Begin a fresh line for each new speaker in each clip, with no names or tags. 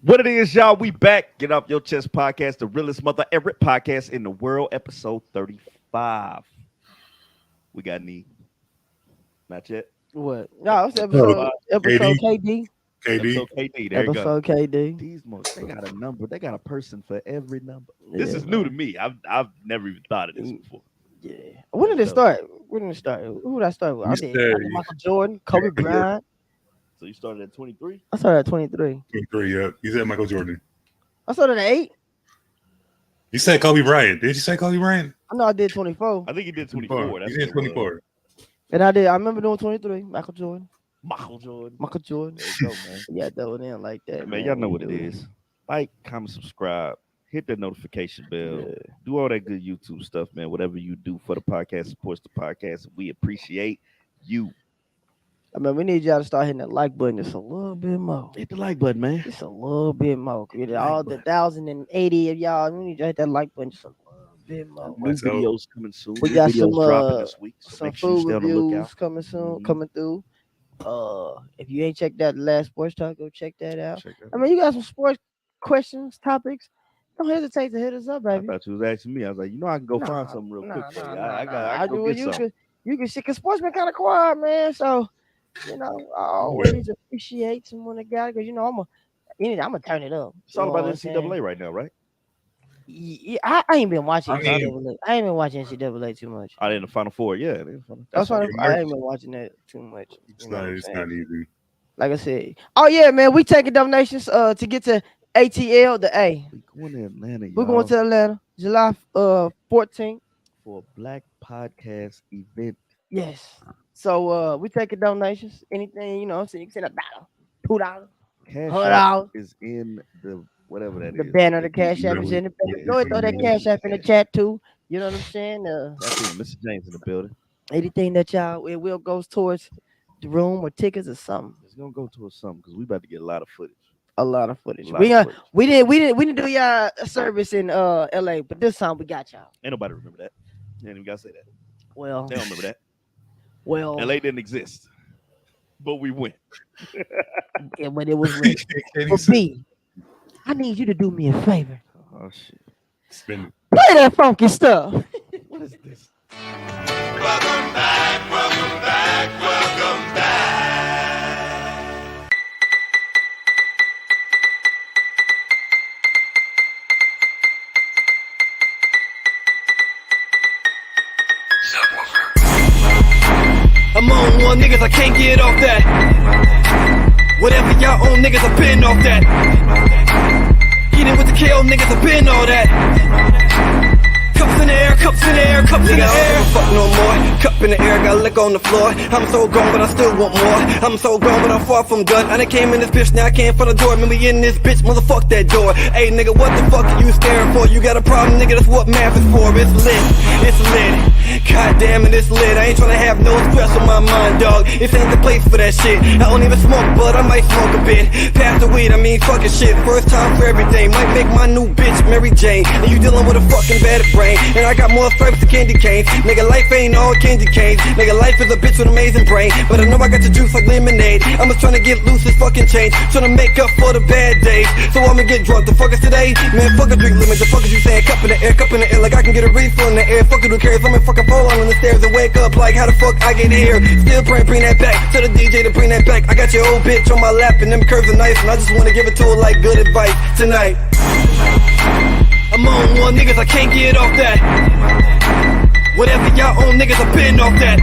What it is, y'all? We back. Get Off Your Chest podcast, the realest mother ever podcast in the world, episode 35. We got any? Not yet.
What? No, it's episode KD.
Episode KD. There
episode
you go.
KD.
These they got a number. They got a person for every number. This is new to me. I've never even thought of this before.
Yeah. When did it start? Who did I start with? I did Michael Jordan, Kobe Bryant.
So you started at 23?
I started at 23.
23, yeah. You said Michael Jordan.
I started at 8.
You said Kobe Bryant. Did you say Kobe Bryant?
I know I did 24.
I think you did 24.
You did 24.
And I remember doing 23. Michael Jordan.
Michael Jordan.
There
you go, man.
Yeah, throw it in like that.
Man, y'all know what it is. Like, comment, subscribe, hit that notification bell. Yeah. Do all that good YouTube stuff, man. Whatever you do for the podcast supports the podcast. We appreciate you.
I mean, we need y'all to start hitting that like button just a little bit more.
Hit the like button, man.
Just a little bit more. All the 1,080 of y'all, we need you to hit that like button just a little bit more.
New videos coming soon.
We got
videos dropping this week. So
some food reviews coming soon, coming through. If you ain't checked out the last sports talk, go check that out. I mean, you got some sports questions, topics. Don't hesitate to hit us up, baby.
I thought you was asking me. I was like, I can go find something real quick.
I go get some. You can see, because sports been kind of quiet, man. So, I always appreciate someone that got it, because I'm gonna turn it up.
It's all about NCAA right now, right?
Yeah, I ain't been watching NCAA. I ain't been watching NCAA too much.
I did the Final Four, yeah.
That's why I ain't been watching that too much.
It's not easy.
Like I said, man, we taking donations to get to ATL, the A.
We're going to Atlanta, y'all.
We're going to Atlanta, July 14th.
For a Black podcast event.
Yes. So we taking donations. Anything, so you can send $1, $2, $100
is in the whatever that
the
is.
Banner, the Cash App is in the banner. Go ahead, throw that Cash App in the chat too. You know what I'm saying?
That's Mr. James in the building.
Anything that it will goes towards the room or tickets or something.
It's gonna go towards something because we about to get a lot of footage.
We didn't do y'all a service in LA, but this time we got y'all.
Ain't nobody remember that. You ain't even gotta say that.
Well,
they don't remember that.
Well,
LA didn't exist, but we went.
Yeah, but it was rich. For me, I need you to do me a favor.
Oh shit!
Play that funky stuff.
What is this?
Welcome back, welcome back, welcome back.
I'm on one, niggas, I can't get off that. Whatever y'all own, niggas, I've been off that. Eating with the KO, niggas, I've been all that. Cups in the air, cups in the air, cups in the air. I don't fuck no more. Cup in the air, got lick on the floor. I'm so gone, but I still want more. I'm so gone, but I'm far from done. I done came in this bitch, now I came for the door. Remember in this bitch, motherfuck that door. Hey, nigga, what the fuck are you staring for? You got a problem, nigga, that's what math is for. It's lit, it's lit. God damn it, it's lit. I ain't tryna have no stress on my mind, dog. This ain't the place for that shit. I don't even smoke, but I might smoke a bit. Pass the weed, I mean fucking shit. First time for everything. Might make my new bitch Mary Jane. And you dealing with a fucking bad brain. And I got more stripes than candy canes. Nigga, life ain't all candy canes. Nigga, life is a bitch with amazing brain. But I know I got the juice like lemonade. I'm just tryna get loose this fucking change. Tryna make up for the bad days. So I'ma get drunk. The fuck is today? Man, fuck a drink limit. The fuck is you saying? Cup in the air, like I can get a refill in the air. Fuck it, who cares? I'm in fucking fall on the stairs and wake up like how the fuck I get here. Still praying, bring that back. Tell the DJ to bring that back. I got your old bitch on my lap and them curves are nice. And I just wanna give it to her like good advice tonight. I'm on one, niggas, I can't get off that. Whatever y'all own, niggas, I've been off that.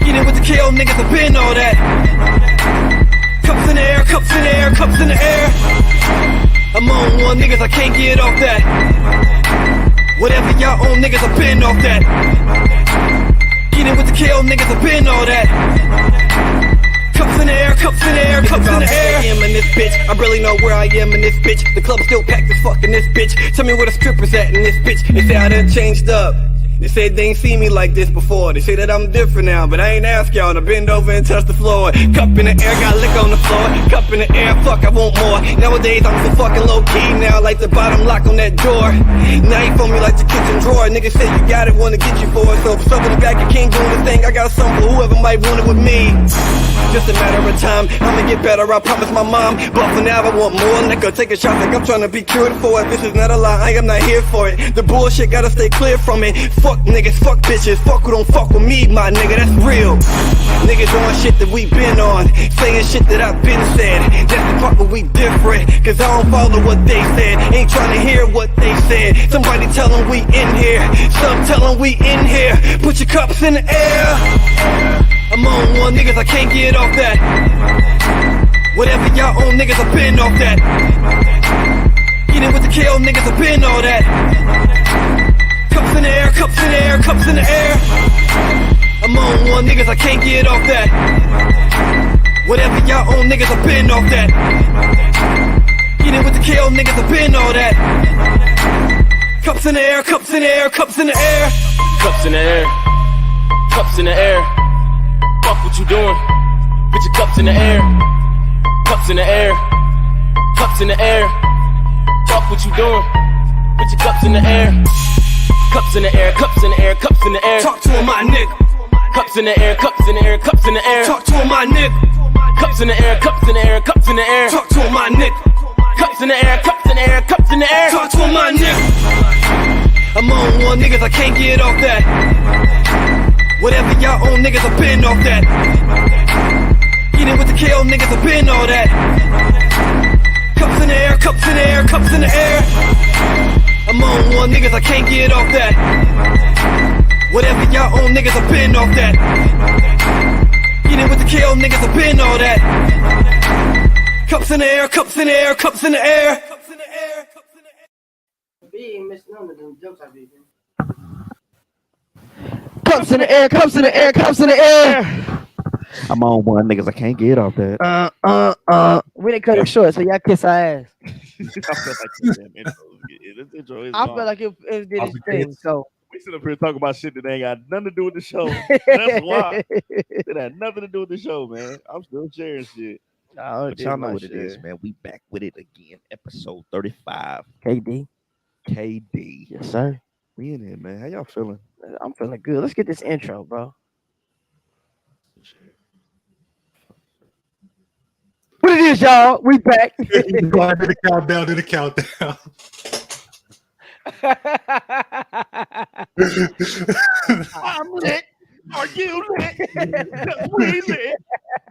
Eating with the KO, niggas, I've been all that. Cups in the air, cups in the air, cups in the air. I'm on one, niggas, I can't get off that. Whatever y'all own, niggas, I've been off that. Eating with the KO, niggas, I've been all that. Cups in the air, cups in the air, cups in the air. I am in this bitch, I really know where I am in this bitch. The club still packed as fuck in this bitch. Tell me where the strippers at in this bitch. They say I done changed up. They said they ain't seen me like this before. They say that I'm different now, but I ain't ask y'all to bend over and touch the floor. Cup in the air, got liquor on the floor. Cup in the air, fuck, I want more. Nowadays I'm so fucking low key now, like the bottom lock on that door. Now you phone me like the kitchen drawer. Niggas say you got it, wanna get you for it. So if it's up in the back, you can't do this thing. I got something for whoever might want it with me. Just a matter of time, I'ma get better, I promise my mom. But for now I want more liquor, take a shot like I'm trying to be cured for it. This is not a lie, I am not here for it. The bullshit gotta stay clear from it. Fuck niggas, fuck bitches, fuck who don't fuck with me, my nigga, that's real. Niggas on shit that we been on, saying shit that I've been said. That's the part where we different, cause I don't follow what they said. Ain't trying to hear what they said. Somebody tell them we in here, some tell them we in here. Put your cups in the air. I'm on one, niggas, I can't get off that. Whatever y'all own, niggas, I been off that. Get in with the KO, niggas, I been all that. Cups in the air, cups in the air, cups in the air. I'm on one, niggas, I can't get off that. Whatever y'all own, niggas, I been off that. Get in with the KO, niggas, I been all that. Cups in the air, cups in the air, cups in the air.
Cups in the air, cups in the air. Fuck what you doing, put your cups in the air. Cups in the air, cups in the air. Fuck what you doing, put your cups in the air. Cups in the air, cups in the air, cups in the air.
Talk to him, my nigga.
Cups in the air, cups in the air, cups in the air.
Talk to him, my nigga.
Cups in the air, cups in the air, cups in the air.
Talk to him, my nigga.
Cups in the air, cups in the air, cups in the air.
Talk to him, my nigga. I'm on one, niggas, I can't get off that. Whatever y'all own, niggas, I been off that. Get in with the KO, niggas, I been all that. Cups in the air, cups in the air, cups in the air. I'm on one, niggas, I can't get off that. Whatever y'all own, niggas, I been off that. Get in with the KO, niggas, I been all that. Cups in the air, cups in the air, cups in the air. Cups in the air, cups in the air.
B ain't missing none of them jokes I be. Cups in the air, cups in the air, cups in the air.
I'm on one, niggas. I can't get off that.
We didn't cut it short, so y'all kiss our ass.
I feel like this damn intro is
I
gone.
feel like it did its thing. So
We sit up here talking about shit that ain't got nothing to do with the show. That's why it had nothing to do with the show, man. I'm still sharing shit. But y'all know what it is, man. We back with it again. Episode 35.
KD.
KD.
Yes, sir.
We in here, man. How y'all feeling?
I'm feeling good. Let's get this intro, bro. What it is, y'all? We back.
Go ahead, do the countdown, do the countdown.
I'm lit. Are you lit? We lit.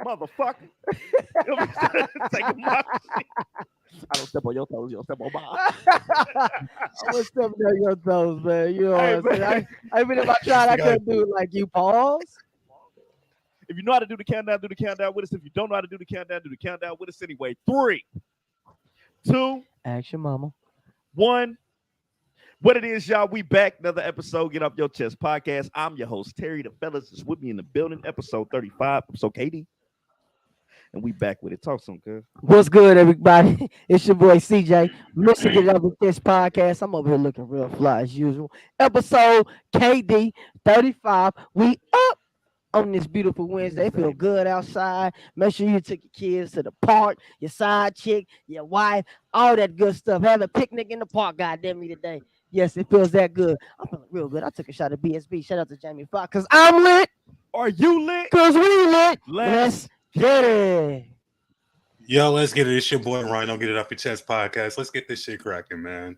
Motherfucker. Take my shit. I don't step on your toes, you don't step on mine.
I'm gonna step on your toes, man. You know what I'm saying? I mean, if I tried, I couldn't do it like you. Pause.
If you know how to do the countdown with us. If you don't know how to do the countdown with us anyway. 3, 2,
Action, mama.
1. What it is, y'all? We back. Another episode, Get Off Your Chest podcast. I'm your host, Terry. The fellas is with me in the building. Episode 35. Episode KD. And we back with it. Talk some, cuz.
What's good, everybody? It's your boy CJ. Listen to Get Off Your Chest podcast. I'm over here looking real fly as usual. Episode KD 35. We up on this beautiful Wednesday. Feel good outside. Make sure you took your kids to the park, your side chick, your wife, all that good stuff. Have a picnic in the park, goddamn me today. Yes, it feels that good. I'm feeling real good. I took a shot of BSB. Shout out to Jamie Foxx, because I'm lit.
Are you lit?
Because we lit.
Let's
get it.
Yo, let's get it. It's your boy Rhino. Get It Off Your Chest podcast. Let's get this shit cracking, man.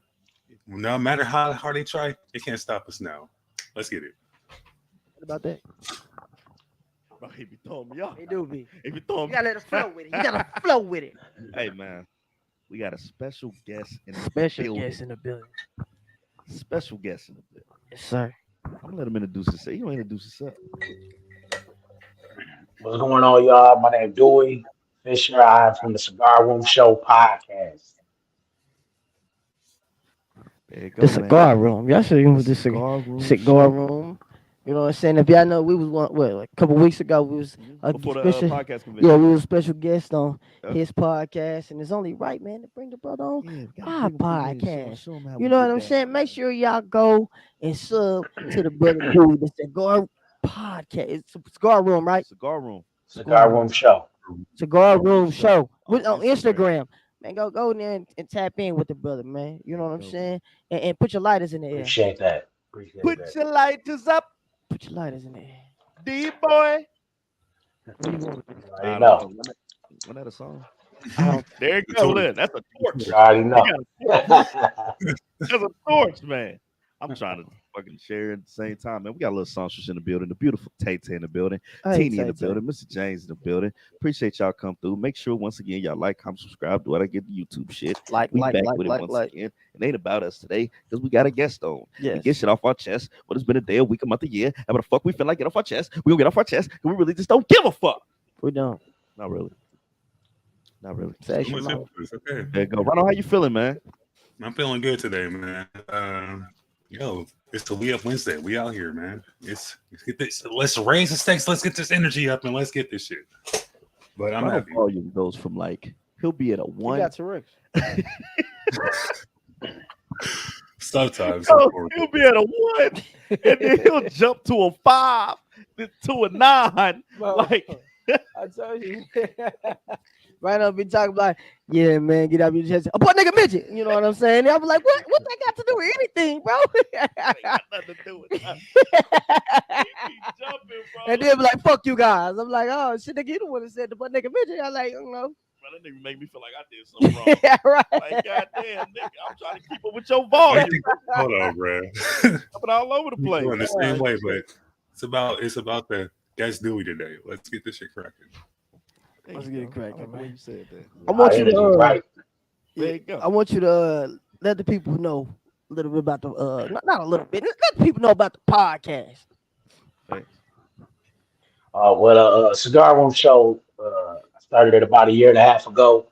No matter how hard they try, they can't stop us now. Let's get it.
What about that?
Bro, he be throwing me off.
They do be.
He be throwing
You
me.
gotta let it flow with it. You gotta flow with it.
Hey, man. We got a special guest in the
Special
building.
guest in the building.
Special guest in the building.
Yes, sir.
I'm gonna let him introduce himself. He don't introduce himself.
What's going on, y'all? My name is Dewey Fisher. I'm from the Cigar Room Show podcast.
There you go,
The
man.
cigar room. Y'all should use the
Cigar room.
cigar room. You know what I'm saying? If y'all know, we was like a couple weeks ago. We was a
Before the
special,
podcast convention.
yeah, we was a special guest on
Yeah.
his podcast, and it's only right, man, to bring the brother on
Yeah, we gotta
our
bring 'em through here and
podcast.
show 'em how
You
we
know
get
what I'm
down,
saying? Make
man.
sure y'all go and sub to the brother Dewey, the Cigar podcast. It's a Cigar Room, right?
Cigar room.
Cigar Room Show.
Cigar Room Show
on
on
Instagram.
Instagram. Man, go in there and tap in with the brother, man. You know what I'm
Dope.
saying? And put your lighters in the air.
Appreciate that. Appreciate
Put
that.
your lighters up,
Put your lighters in the air.
D boy.
You already
I
know.
don't know. Wasn't that a song?
I don't
There you go. Look, that's a torch.
You already
You
know.
got That's a torch, man. I'm trying to fucking share at the same time, man. We got a little songstress in the building, the beautiful Tay in the building,
Hey,
Teeny in the
Tay-Tay.
building, Mr. James in the building. Appreciate y'all come through. Make sure once again y'all like, comment, subscribe, do what I get the YouTube shit.
Like,
We back with it
like,
once
like.
again. It ain't about us today because we got a guest on. We
Yes.
get shit off our chest. What has been a day, a week, a month, a year. And what the fuck we feel like get off our chest. We gonna get off our chest because we really just don't give a fuck.
We don't.
Not really. Not really.
Say
Too
your
much
mouth.
influence, okay.
There you go. Ronald, how you feeling, man?
I'm feeling good today, man. Yo, it's the We Up Wednesday. We out here, man. Let's get this. Let's raise the stakes. Let's get this energy up and let's get this shit. But I'm
Ronald
happy.
volume goes from like he'll be at a
You
one.
got Tourette's.
Sometimes.
Oh, he'll be at a one, and then he'll jump to a 5, then to a 9. Like
I told you. Right now, be talking like, yeah, man, get out of your chest. A boy, nigga, midget. You know what I'm saying? I'm like, what? What that got to do with anything, bro?
ain't got nothing to do with that. He be jumping, bro.
And then be like, fuck you guys. I'm like, oh shit, nigga, you the one that said the butt nigga midget. I'm like, you know.
Bro, that nigga make me feel like I did something wrong.
Yeah, right.
Like, goddamn, nigga, I'm trying to keep up with your volume.
Hold on, bro.
Jumping all over the place.
Going the same way, but it's about the guest Dewey today. Let's get this shit cracking.
There
Let's
you
get it
go.
cracking,
I like the way
man.
you said that.
I want you
Energy,
to
right?
There you go.
I want you to let the people know a little bit about the not a little bit, let the people know about the podcast.
Cigar Room Show I started it about a year and a half ago.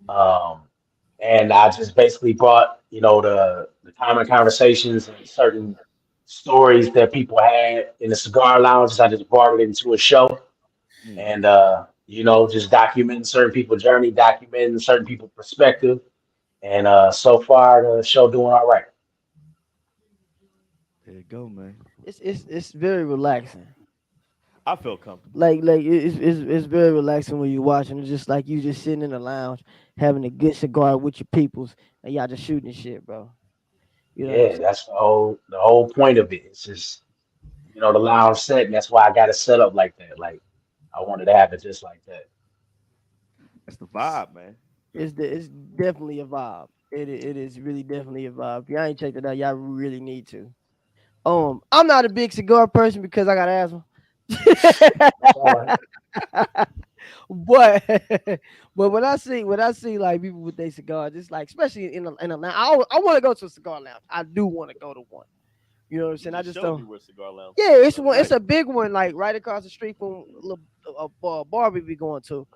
And I just basically brought, the common conversations and certain stories that people had in the cigar lounges. I just brought it into a show and, just documenting certain people's journey, documenting certain people's perspective. And so far, the show doing all right.
There you go, man.
It's very relaxing.
I feel comfortable.
Like it's very relaxing when you're watching. It's just like you just sitting in the lounge having a good cigar with your peoples and y'all just shooting shit, bro. You know what I'm
Yeah,
saying?
that's the whole point of it. It's just, the lounge set, and that's why I got it set up like that. Like, I wanted to have it just like that.
That's the vibe, man.
It's definitely a vibe. It is really definitely a vibe. If y'all ain't checked it out, y'all really need to. I'm not a big cigar person because I got asthma. but when I see like people with their cigars, it's like especially in a lounge. I want to go to a cigar lounge. I do want to go to one. You know what I'm saying? I just don't. Yeah, it's one. It's a big one, like right across the street from a bar we be going to.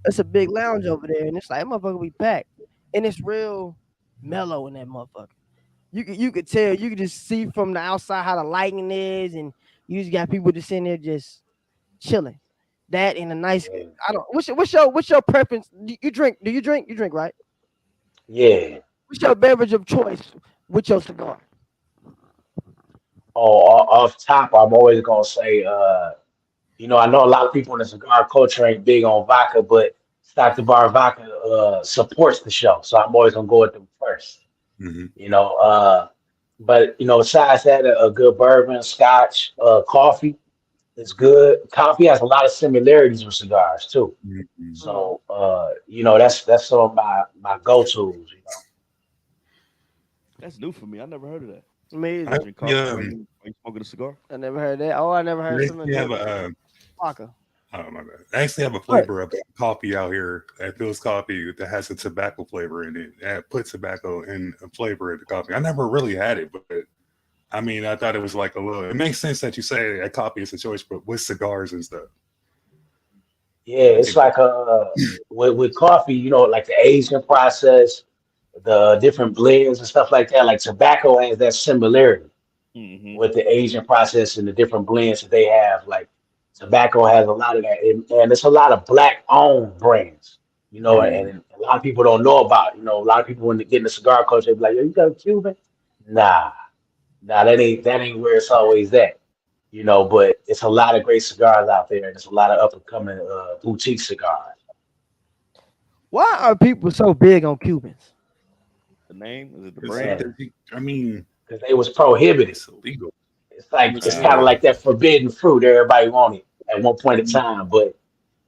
It's a big lounge over there, and it's like that motherfucker be packed, and it's real mellow in that motherfucker. You could tell, you could just see from the outside how the lighting is, and you just got people just sitting there just chilling. That and a nice. I don't. What's your preference? You drink? Do you drink? You drink, right?
Yeah.
What's your beverage of choice with your cigar?
Oh, off top, I'm always gonna say, I know a lot of people in the cigar culture ain't big on vodka, but Stock the Bar Vodka supports the show, so I'm always gonna go with them first. But besides that, a good bourbon, scotch, coffee is good. Coffee has a lot of similarities with cigars too. So that's some of my go-tos.
That's new for me. I never heard of that.
Me either.
I-
Drink coffee
yeah.
while you smoking a cigar.
I never heard that. Oh, I never heard
They
something.
have a
vodka.
oh my bad. I actually have a flavor of coffee out here at Phil's Coffee that has a tobacco flavor in it. It puts tobacco in a flavor of the coffee. I never really had it, but I mean, I thought it was like a little. It makes sense that you say that coffee is a choice, but with cigars and stuff.
Yeah, it's like with coffee, like the aging process, the different blends and stuff like that. Like tobacco has that similarity. with the aging process and the different blends that they have. Like tobacco has a lot of that, and it's a lot of black owned brands, and a lot of people don't know about. A lot of people when they get in the cigar culture, they be like, "Yo, you got a Cuban?" Nah, that ain't where it's always at. But it's a lot of great cigars out there, and there's a lot of up and coming boutique cigars.
Why are people so big on Cubans?
The name is it the
'Cause
brand?
I mean,
Because they was prohibited.
it's illegal.
It's kind of like that forbidden fruit. Everybody wanted at one point in time,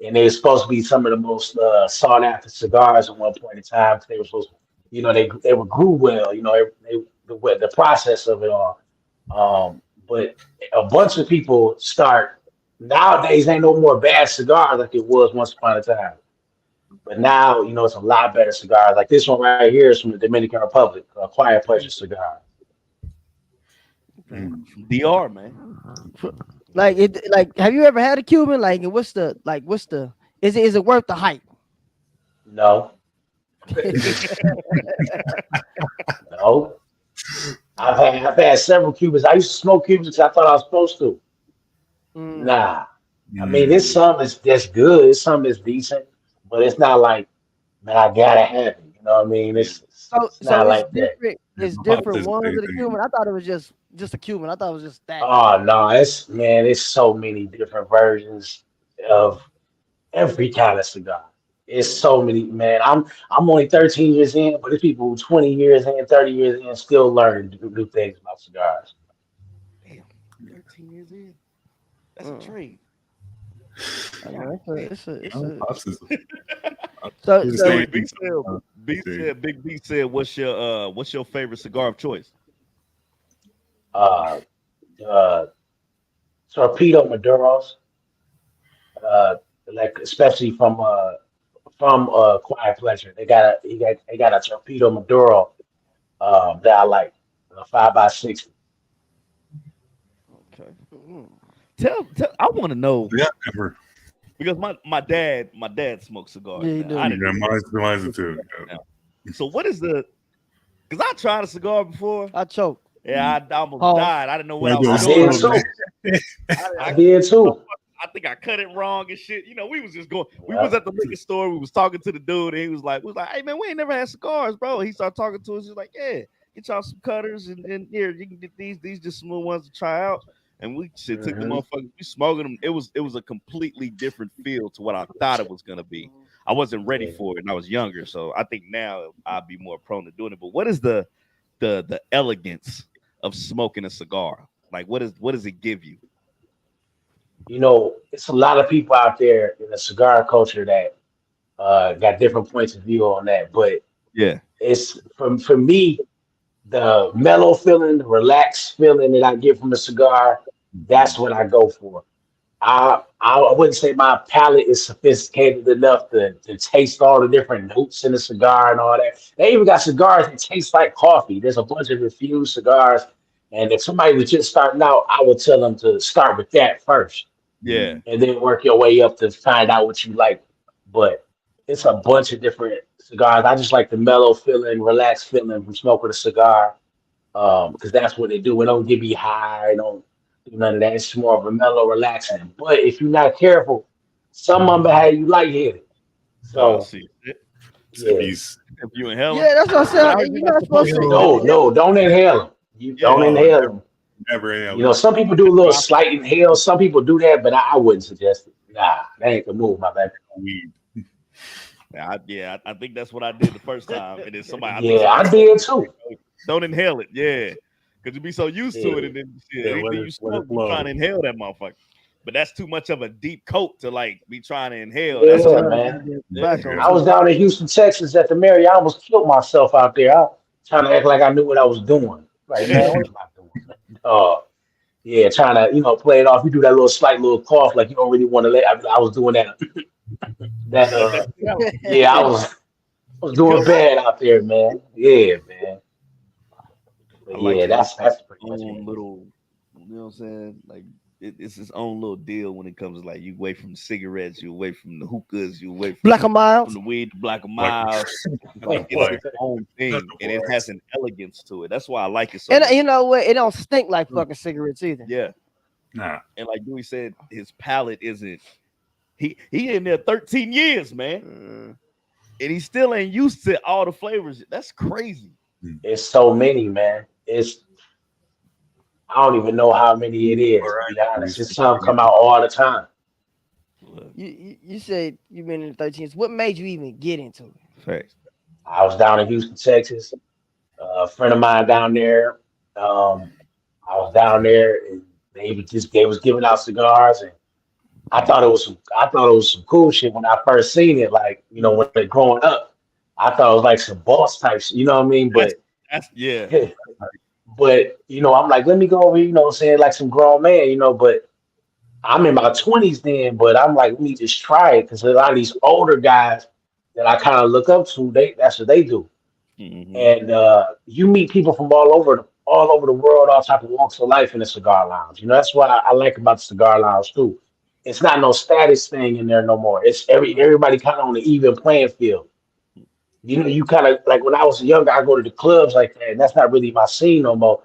and they were supposed to be some of the most sought after cigars at one point in time. 'Cause they were supposed to, they were grew well. The process of it all. But a bunch of people start nowadays. Ain't no more bad cigars like it was once upon a time. But now, it's a lot better cigars. Like this one right here is from the Dominican Republic, Quiet Pleasure cigar.
DR, man.
Like have you ever had a Cuban? Is it worth the hype?
No. No. I've had several Cubans. I used to smoke Cubans because I thought I was supposed to. Nah. I mean, it's something that's good. It's something that's decent, but it's not like, man, I gotta have it. You know what I mean? It's not like that.
It's different ones of the Cuban. I thought it was just a Cuban. I thought it was just that.
Oh no, it's so many different versions of every kind of cigar. It's so many, man. I'm only 13 years in, but there's people who 20 years in, 30 years in, still learning new things about cigars.
Damn, 13 years in. That's a trade. Big B said, what's your favorite cigar of choice?
Torpedo Maduros, like especially from Quiet Pleasure. They got a Torpedo Maduro that I like, a 5x60.
Okay. Tell I want to know.
Yeah, never.
Because my dad smokes cigars.
Yeah, he do.
Mine's too. Yeah.
So what is the? Because I tried a cigar before.
I choked.
Yeah, I almost died. I didn't know what I was
did
doing.
too. I did too.
I think I cut it wrong and shit. We was just going. We was at the liquor store. We was talking to the dude, and he was like, "Hey man, we ain't never had cigars, bro." He started talking to us. He's like, "Yeah, get y'all some cutters, and here you can get these just some little ones to try out." And we took the motherfuckers, we smoking them. It was a completely different feel to what I thought it was gonna be. I wasn't ready for it, and I was younger, so I think now I'd be more prone to doing it. But what is the elegance of smoking a cigar? Like, what does it give you?
It's a lot of people out there in the cigar culture that got different points of view on that. But
yeah,
it's for me, the mellow feeling, the relaxed feeling that I get from the cigar, that's what I go for. I wouldn't say my palate is sophisticated enough to taste all the different notes in the cigar and all that. They even got cigars that taste like coffee. There's a bunch of infused cigars. And if somebody was just starting out, I would tell them to start with that first.
Yeah.
And then work your way up to find out what you like. But it's a bunch of different cigars. I just like the mellow feeling, relaxed feeling from smoking a cigar. Because that's what they do. It don't get me high. It don't do none of that. It's more of a mellow, relaxing. But if you're not careful, some of them have you lightheaded. So,
yeah.
If
you inhale them.
Yeah, that's what I said. You're not supposed to.
No, don't inhale them. You don't inhale them.
Never inhale.
Some people do a little slight inhale. Some people do that, but I wouldn't suggest it. Nah, that ain't the move, my baby.
I think that's what I did the first time, and then somebody.
I did too.
Don't inhale it, because you be so used to it, and then anything you smoke, you trying to inhale that motherfucker. But that's too much of a deep coat to like be trying to inhale.
Yeah, man. I was down in Houston, Texas at the Marriott. I almost killed myself out there. I was trying to act like I knew what I was doing. Like, man, what am I doing? Trying to, play it off. You do that slight little cough, like you don't really want to let. I was doing that. I was doing bad out there, man. Yeah, man. But
I like
that's pretty much
little, you know what I'm saying? Like it's his own little deal when it comes to like you away from the cigarettes, you away from the hookahs, you away
Black of
from
Miles.
the weed, the black of
Like,
miles. It's like it's
like,
its own thing, and it has an elegance to it. That's why I like it so
And
much.
you know what? It don't stink like fucking cigarettes either.
Yeah,
nah.
and like Dewey said, his palate isn't. He in there 13 years, man,
Mm.
and he still ain't used to all the flavors. That's crazy.
It's so many, man. It's I don't even know how many it is. To be honest, it's some come out all the time.
Look,
You said you been in the 13s. What made you even get into it?
facts.
I was down in Houston, Texas. A friend of mine down there. Um, I was down there, and they was giving out cigars, and I thought it was some cool shit when I first seen it. Like when they growing up, I thought it was like some boss type shit. You know what I mean?
That's
But
that's yeah.
I'm like, let me go over. Saying like some grown man. But I'm in my 20s then. But I'm like, let me just try it because a lot of these older guys that I kind of look up to, that's what they do.
Mhm.
And you meet people from all over the world, all type of walks of life in the cigar lounge. That's what I like about the cigar lounge too. It's not no status thing in there no more. It's everybody kind of on the even playing field. You kind of like when I was younger, I go to the clubs like that, and that's not really my scene no more.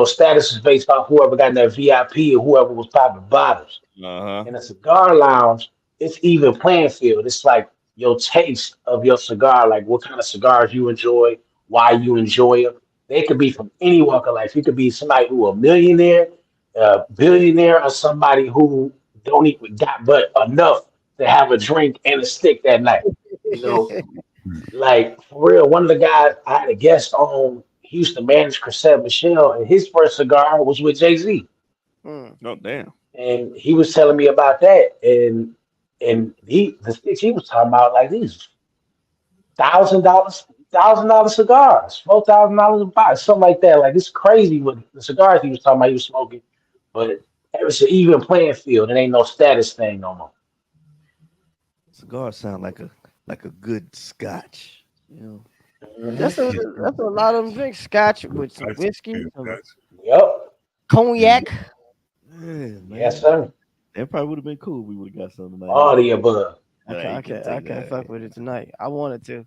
Status is based off whoever got in that VIP or whoever was popping bottles.
Uh-huh.
In a cigar lounge, it's even playing field. It's like your taste of your cigar, like what kind of cigars you enjoy, why you enjoy them. They could be from any walk of life. You could be somebody who a millionaire, a billionaire, or somebody who don't even got but enough to have a drink and a stick that night. You know, like for real. One of the guys I had a guest on, he used to manage Crisette Michelle, and his first cigar was with Jay-Z.
Mm.
Oh damn.
And he was telling me about that, and the sticks he was talking about like these $1,000 cigars, $4,000 a box, something like that. Like it's crazy with the cigars he was talking about. He was smoking, but it's an even playing field. It ain't no status thing no more.
Cigars sound like a good scotch.
That's a lot of them drink scotch with some whiskey, some
Yep.
cognac.
Yeah, man.
Yes, sir.
That probably would have been cool. If we would have got something like
All the above.
I can't fuck with it tonight. I wanted to.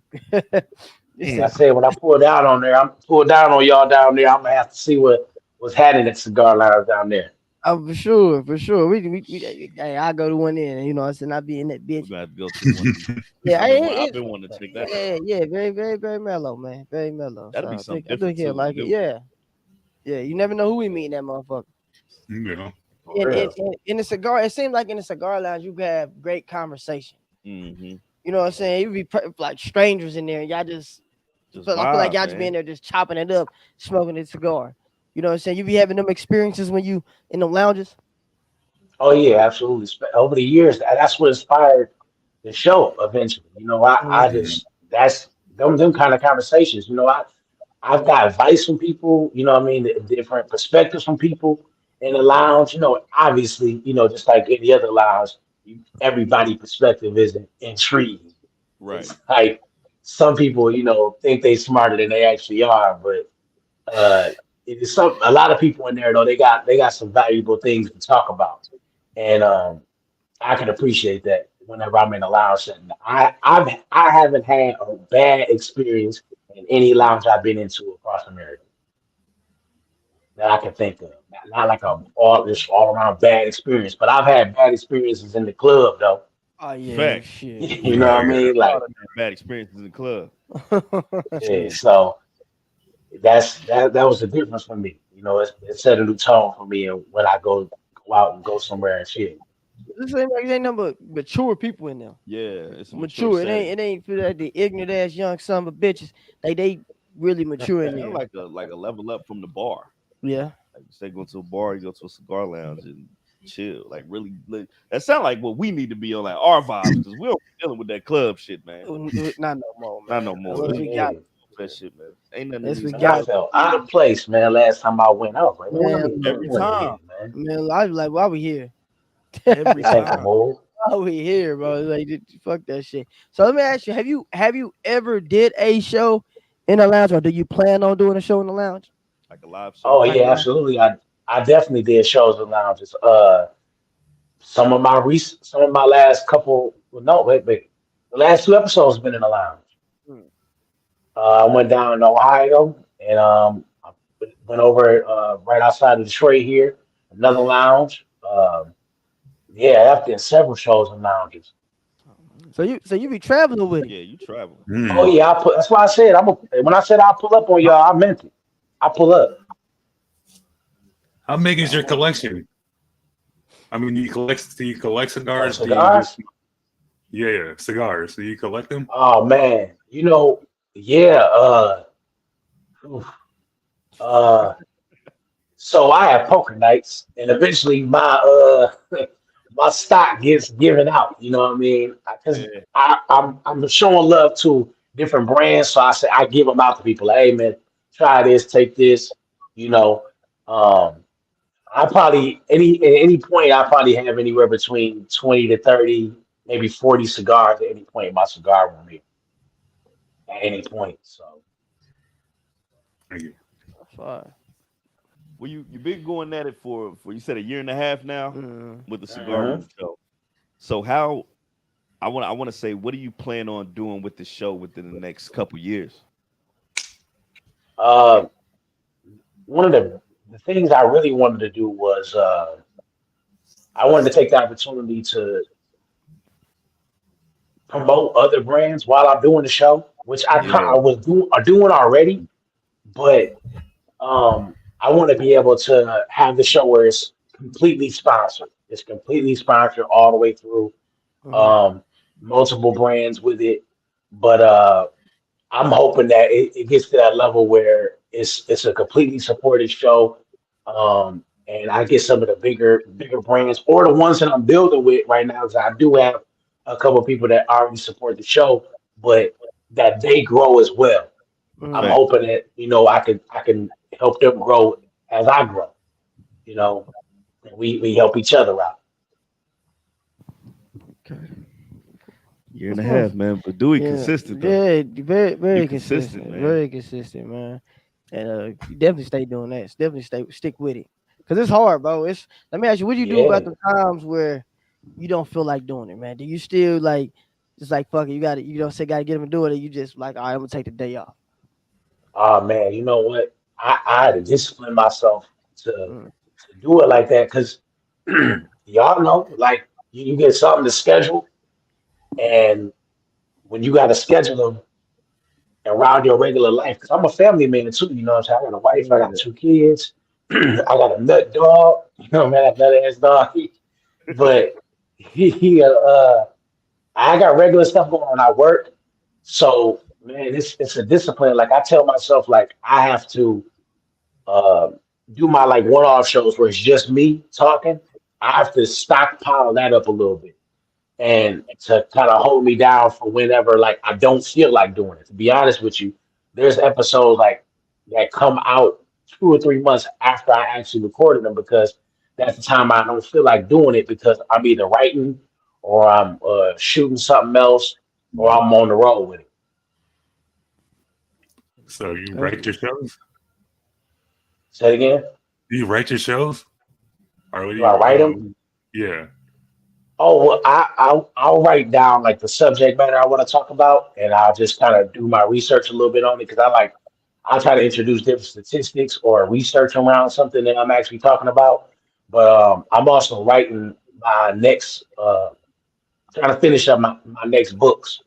I said when I pulled out on there, I'm pulled down on y'all down there. I'm gonna have to see what's happening at Cigar Lounge down there.
Oh, for sure, for sure. Hey, I go to one in, I said I be in that
We're
bitch.
gonna have to go to one.
Yeah,
I've been wanting to check that out.
yeah, very, very, very mellow, man, very mellow.
That'd be
I
something
think he'll
different,
like
too,
it.
to
Yeah, yeah. You never know who we meet in that motherfucker.
For
real.
In the cigar, it seems like in the cigar lounge you can have great conversation.
Mm-hmm.
You know what I'm saying? You be like strangers in there, and y'all just
Just
I feel like
vibe,
y'all just be
man.
in there just chopping it up, smoking a cigar. You know what I'm saying? You be having them experiences when you in the lounges.
Oh yeah, absolutely. Over the years, that's what inspired the show. Eventually, I just that's them kind of conversations. I've got advice from people. You know what I mean? The different perspectives from people in the lounge. Obviously, just like any other lounge, everybody' perspective isn't intriguing.
Right.
It's like some people, think they smarter than they actually are, but uh, it's a lot of people in there though. They got some valuable things to talk about, and I can appreciate that whenever I'm in a lounge setting. I haven't had a bad experience in any lounge I've been into across America that I can think of. Not like all around bad experience, but I've had bad experiences in the club though.
Oh yeah,
Fact.
shit.
You know what I mean?
A lot
Like
of bad experiences in the club.
yeah, so that was the difference for me. It set a new tone for me and when I go out and go somewhere and shit.
This ain't nothing but mature people in there.
Yeah, it's a
Mature. It
setting.
ain't for that the ignorant ass young son of a bitches. They really mature in
Kinda
there.
like a level up from the bar.
Yeah.
Like you say, go to a bar, you go to a cigar lounge and chill. Like really, that sound like what we need to be on, like our vibes, because we don't be dealing with that club shit, man.
Not no more,
Not
man.
no more.
Unless we got
That shit, man. Ain't nothing.
Yes,
in
we
these
got
I felt out of place, man. Last time I went out, like, what am I
Man,
every
doing
time.
here, man?
man, I was like, why we here?
every
This ain't the
time.
move.
Why we here, bro? Like, fuck that shit. So let me ask you, have you ever did a show in a lounge, or do you plan on doing a show in the lounge?
Like a live show.
Oh
Like a
yeah,
live?
absolutely. I definitely did shows in lounges. Some of my last couple. Well, no, wait. The last 2 episodes been in the lounge.
Mm.
I went down in Ohio and I went over right outside of Detroit here, another lounge. Yeah, I've done several shows in lounges.
So you be traveling with him.
Yeah, you travel.
Oh yeah, that's why I said when I said I'll pull up on y'all, I meant it. I pull up.
How big is your collection? I mean, do you collect cigars? Do you
Cigars?
yeah, cigars. Do you collect them?
Oh man, yeah. Oof. Uh, so I have poker nights, and eventually my my stock gets given out. You know what I mean? Because I'm showing love to different brands, so I say I give them out to people. Like, hey man, try this, take this. You know, um, I probably at any point I probably have anywhere between 20 to 30, maybe 40 cigars at any point in my cigar room here at any point. So
Thank you.
Fine.
Well, you been going at it for you said a year and a half now
Mm.
with the cigar room show. So how I want to say, what do you plan on doing with the show within the next couple years?
uh, one of the things I really wanted to do was I wanted to take the opportunity to promote other brands while I'm doing the show, which I was doing already, but I want to be able to have the show where it's completely sponsored. It's completely sponsored all the way through.
Mhm.
Um, Multiple brands with it, but I'm hoping that it gets to that level where it's a completely supported show, and I get some of the bigger brands or the ones that I'm building with right now. Because I do have a couple of people that already support the show, but that they grow as well. I'm
Mhm.
Fact.
hoping that I can help them grow as I grow. You know, and we help each other out.
Okay. Year and a
Huh.
half, man. But Dewey
Yeah,
consistent though.
very, very,
You
very
consistent,
consistent.
man.
Very consistent, man. And you definitely stay doing that. Definitely stick with it. Cause it's hard, bro. Let me ask you, what do you do about
Yeah.
the times where you don't feel like doing it, man? Do you still like just like fuck it, you don't say gotta get them to do it, or you just like, all right, I'm gonna take the day off.
Oh man, you know what? I had to discipline myself to
Mm.
do it like that because y'all know, like you get something to schedule, and when you got to schedule them around your regular life, because I'm a family man too, you know what I'm saying? I got a wife, I got
Yeah.
2 kids, I got a nut dog, you know, man, that nut ass dog. But he I got regular stuff going on at work, so man, it's a discipline. Like I tell myself, like I have to uh, do my like one-off shows where it's just me talking. I have to stockpile that up a little bit and to kind of hold me down for whenever like I don't feel like doing it. To be honest with you, there's episodes like that come out 2 or 3 months after I actually recorded them because that's the time I don't feel like doing it because I'm either writing or I'm shooting something else or I'm on the road with it.
So you
Okay.
write your shows?
Say it again.
Do you write your shows? Or what do
Do I
you?
write them?
Yeah.
Oh, well, I'll write down like the subject matter I want to talk about, and I'll just kind of do my research a little bit on it because I try to introduce different statistics or research around something that I'm actually talking about. But I'm also writing my next, trying to finish up my next books.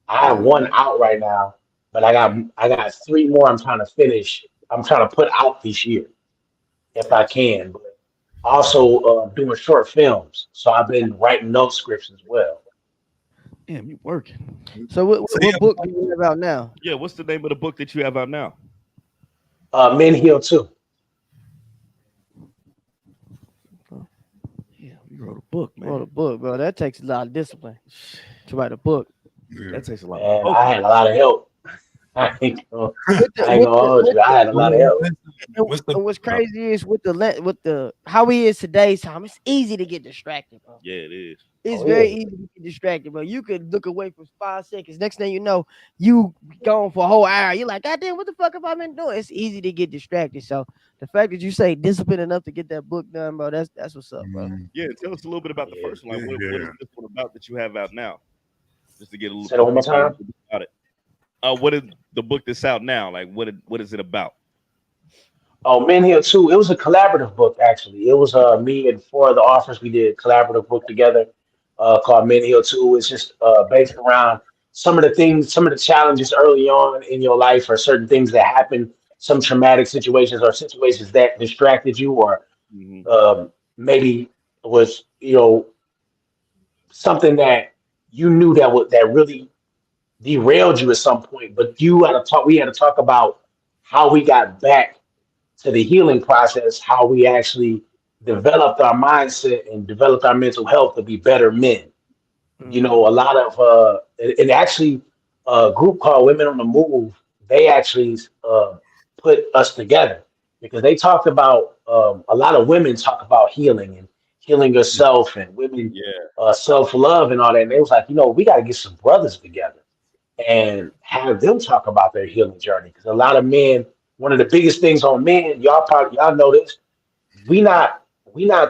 I have one out right now, but I got 3 more I'm trying to finish. I'm trying to put out this year if I can. But also doing short films, so I've been writing those scripts as well.
Damn, you working.
So what,
So
what
yeah,
what book do you have out now?
Yeah, what's the name of the book that you have out now?
Men Heal too.
Yeah, you wrote a book,
Wrote
man.
a book, bro. That takes a lot of discipline to write a book.
yeah.
That takes a lot of
And I
focus.
had a lot of help. I ain't gonna,
with the
I ain't gonna hold you. I had a lot of help.
What's the
and what's crazy is with the how he is today's time. It's easy to get distracted, bro.
Yeah, it is.
It's
Oh,
very
yeah.
easy to get distracted, bro. You could look away for 5 seconds. Next thing you know, you gone for a whole hour. You're like, God damn, what the fuck have I been doing? It's easy to get distracted. So the fact that you say discipline enough to get that book done, bro, that's what's up, bro.
Yeah, tell us a little bit about the
Yeah.
first one. Like, what is this one about that you have out now? Just to get a little,
Say that one more
people a
time.
little bit about it. What is the book that's out now? Like, what is it about?
Oh, Men Here Too. It was a collaborative book, actually. It was me and four of the authors. We did a collaborative book together called Men Here Too. It's just based around some of the things, some of the challenges early on in your life, or certain things that happen, some traumatic situations or situations that distracted you, or
Mm-hmm.
maybe was something that you knew that really derailed you at some point. But you had to talk. We had to talk about how we got back to the healing process, how we actually developed our mindset and developed our mental health to be better men. A lot of and actually a group called Women on the Move, they actually put us together because they talked about a lot of women talk about healing and healing yourself and women
Yeah,
self-love and all that. And they was like, we got to get some brothers together and have them talk about their healing journey. Because a lot of men, one of the biggest things on men, y'all know this, we not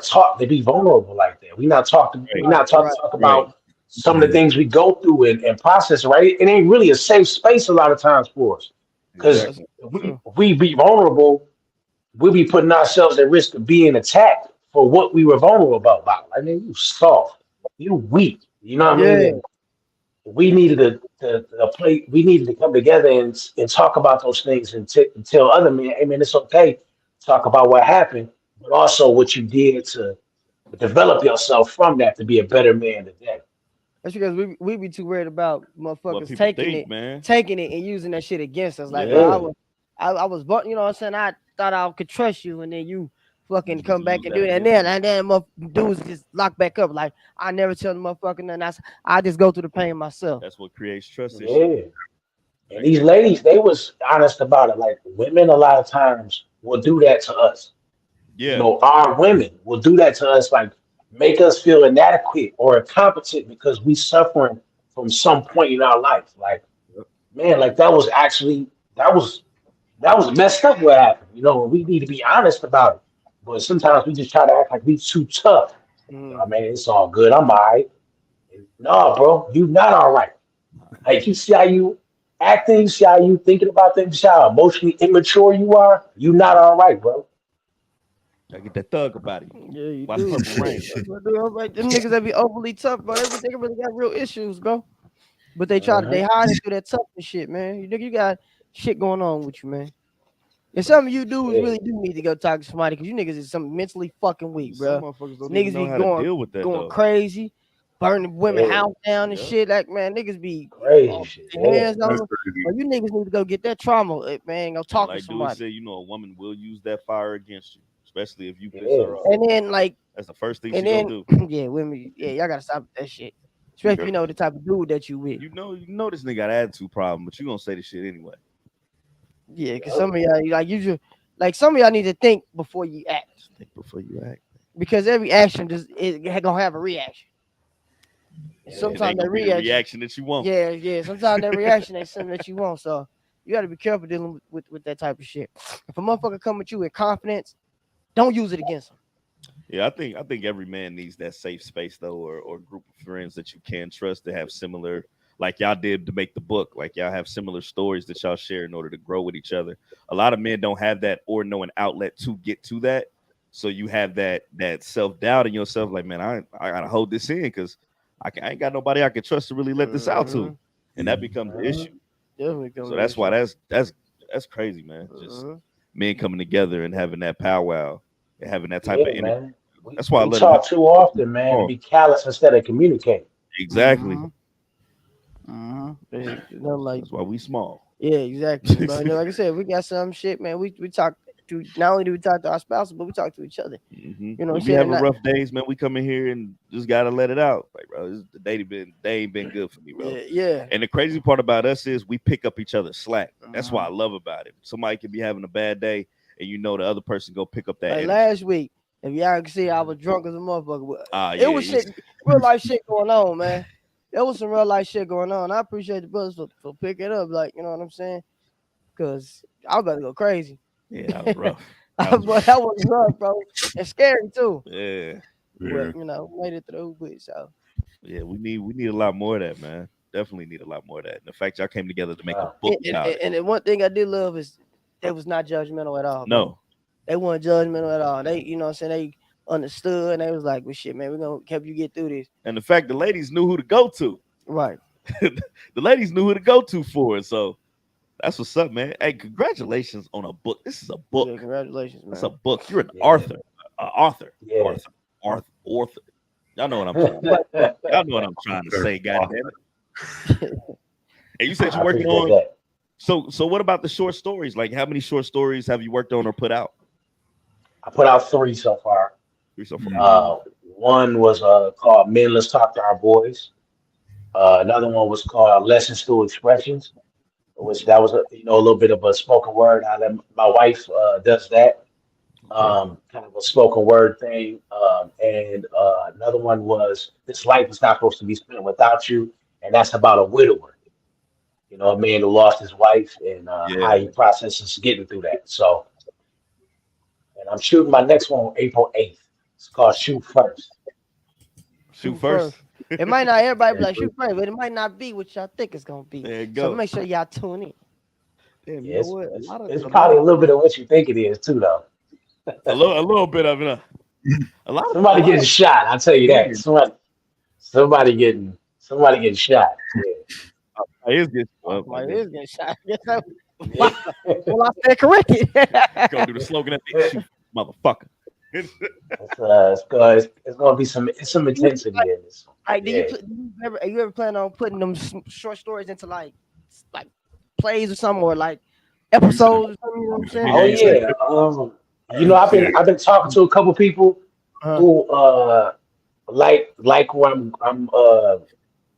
taught to be vulnerable like that. We
right,
not taught
Right.
to talk
right.
about some of the things we go through and process, right? It ain't really a safe space a lot of times for us. Because
Exactly.
we be vulnerable, we be putting ourselves at risk of being attacked for what we were vulnerable about. I mean, you soft, you weak. You know what I mean?
Yeah.
And we needed to play. We needed to come together and talk about those things and tell other men, hey man, it's okay to talk about what happened, but also what you did to develop yourself from that to be a better man today.
That's because we be too worried about
What
motherfuckers
people think, man.
taking it and using that shit against us. Like, bro,
Yeah,
Yeah,
I was, you know what I'm saying? I thought I could trust you, and then you fucking
just
come back
use
and
that
do it, and
against me.
then dudes just lock back up. Like, I never tell the motherfucker nothing. I just go through the pain myself.
That's what creates trust issues.
yeah. And
That
these
creates.
ladies, they was honest about it. Like women, a lot of times will do that to us.
Yeah,
Our women will do that to us, like make us feel inadequate or incompetent because we suffering from some point in our life. Like, man, like that was actually that was messed up what happened. We need to be honest about it. But sometimes we just try to act like we too tough.
Mm.
Man, it's all good. I'm all right. No, bro, you not all right. Like you see how you acting, see how you thinking about things, see how emotionally immature you are. You not all right, bro.
I get that thug about it.
Yeah, you
Watch
do.
Purple Rain.
I'm like, them niggas that be overly tough, bro. They really got real issues, bro. But they
Uh-huh.
hide it through that toughness shit, man. You got shit going on with you, man. And some of you dudes
Yeah.
really do need to go talk to somebody because you niggas is some mentally fucking weak,
Some
bro.
motherfuckers don't even
Niggas
know
be
how to deal with that
going
though.
crazy, burning women
Yeah.
house down and
Yeah,
shit. Like, man, niggas be
Crazy shit.
their
Yeah.
hands on
That's
them.
crazy.
But you niggas need to go get that trauma, man. Go
and
talk to
like Dewey
somebody.
said, a woman will use that fire against you, especially if you piss
Yeah.
her off.
And then
That's the first thing
and
she gonna
then
do.
yeah, women, yeah, y'all gotta stop with that shit. Especially if you know the type of dude that you with.
You know this nigga got an attitude problem, but you gonna say the shit anyway.
Yeah, because
Yep.
some of y'all some of y'all need to think before you act.
Think before you act.
Because every action it gonna have a reaction. And
And it
sometimes
ain't
that
gonna be the
reaction,
reaction that you want.
yeah. Sometimes that reaction ain't something that you want. So you got to be careful dealing with that type of shit. If a motherfucker come at you with confidence, don't use it against him.
Yeah, I think every man needs that safe space though, or group of friends that you can trust to have similar, like y'all did to make the book, like y'all have similar stories that y'all share in order to grow with each other. A lot of men don't have that or know an outlet to get to that. So you have that self doubt in yourself, like man, I gotta hold this in because I ain't got nobody I can trust to really let this out to,
Mhm.
and that becomes the
Uh-huh.
issue.
Definitely come
So
to
that's why
issue.
that's crazy, man. Just
Mhm.
men coming together and having that powwow and having that type of
Yeah,
energy.
man. We
That's why I
we
let it.
talk too often, man, to
Oh,
be callous instead of communicating.
exactly.
Mhm. Mhm. Nothing like
That's why we small.
yeah, exactly. But like I said, we got some shit, man. We talk to not only do we talk to our spouses, but we talk to each other.
Mhm.
You know what
We
I'm
be
saying?
having
Not-
rough days, man. We come in here and just gotta let it out. Like, bro, the day ain't been good for me, bro.
yeah.
And the crazy part about us is we pick up each other's slack. That's what I love about it. Somebody can be having a bad day, and you know the other person go pick up that.
Like
energy.
last week, if y'all can see, I was drunk as a motherfucker. It
Yeah,
was shit, real life shit going on, man. There was some real life shit going on. I appreciate the brothers for picking up, like, you know what I'm saying? Because I was about to go crazy.
Yeah, that was rough.
That was rough, bro. And scary too.
Yeah,
Yeah.
But you know, made it through. But so
yeah. We need a lot more of that, man. Definitely need a lot more of that. And the fact y'all came together to make a book about it.
and the one thing I did love is they was not judgmental at all. Bro.
No,
They weren't judgmental at all. They, you know what I'm saying, they understood and they was like, well shit, man, we're gonna help you get through this.
and the fact the ladies knew who to go to.
Right.
The ladies knew who to go to for it. So that's what's up, man. Hey, congratulations on a book. This is a book.
Yeah, congratulations, man.
That's a book. You're an
Yeah.
author. Author.
Yeah.
Author. Y'all know what I'm trying. Y'all know what I'm trying to say, goddamn it. And you said
I
you're working
appreciate
on.
that.
So what about the short stories? Like, how many short stories have you worked on or put out?
I put out 3 so far.
3 so far.
One was called Men Let's Talk to Our Boys. Another one was called Lessons Through Expressions, which that was a little bit of a spoken word. My wife does that, kind of a spoken word thing. And another one was This Life Is Not Supposed to Be Spent Without You, and that's about a widower. You know, a man who lost his wife and how he processes getting through that. So, and I'm shooting my next one on April 8th. It's called Shoot First.
Shoot first.
It might not everybody be like shoot first, but it might not be what y'all think it's gonna be.
There you
So
go.
make sure y'all tune in.
Damn, you
Yeah,
know what?
it's probably a little bit of what you think it is too, though.
a little bit of it. A lot of
Somebody getting shot. I'll tell you that. Somebody getting shot. Yeah.
It is good.
Like, it is getting shot. Well, I said correct it.
Go do the slogan at the shoot, motherfucker.
It's gonna be some intensity in this.
Like, do
Yeah.
you ever plan on putting them short stories into like plays or something, or like episodes or something? You know what I'm saying?
Oh yeah. I've been talking to a couple people who like when I'm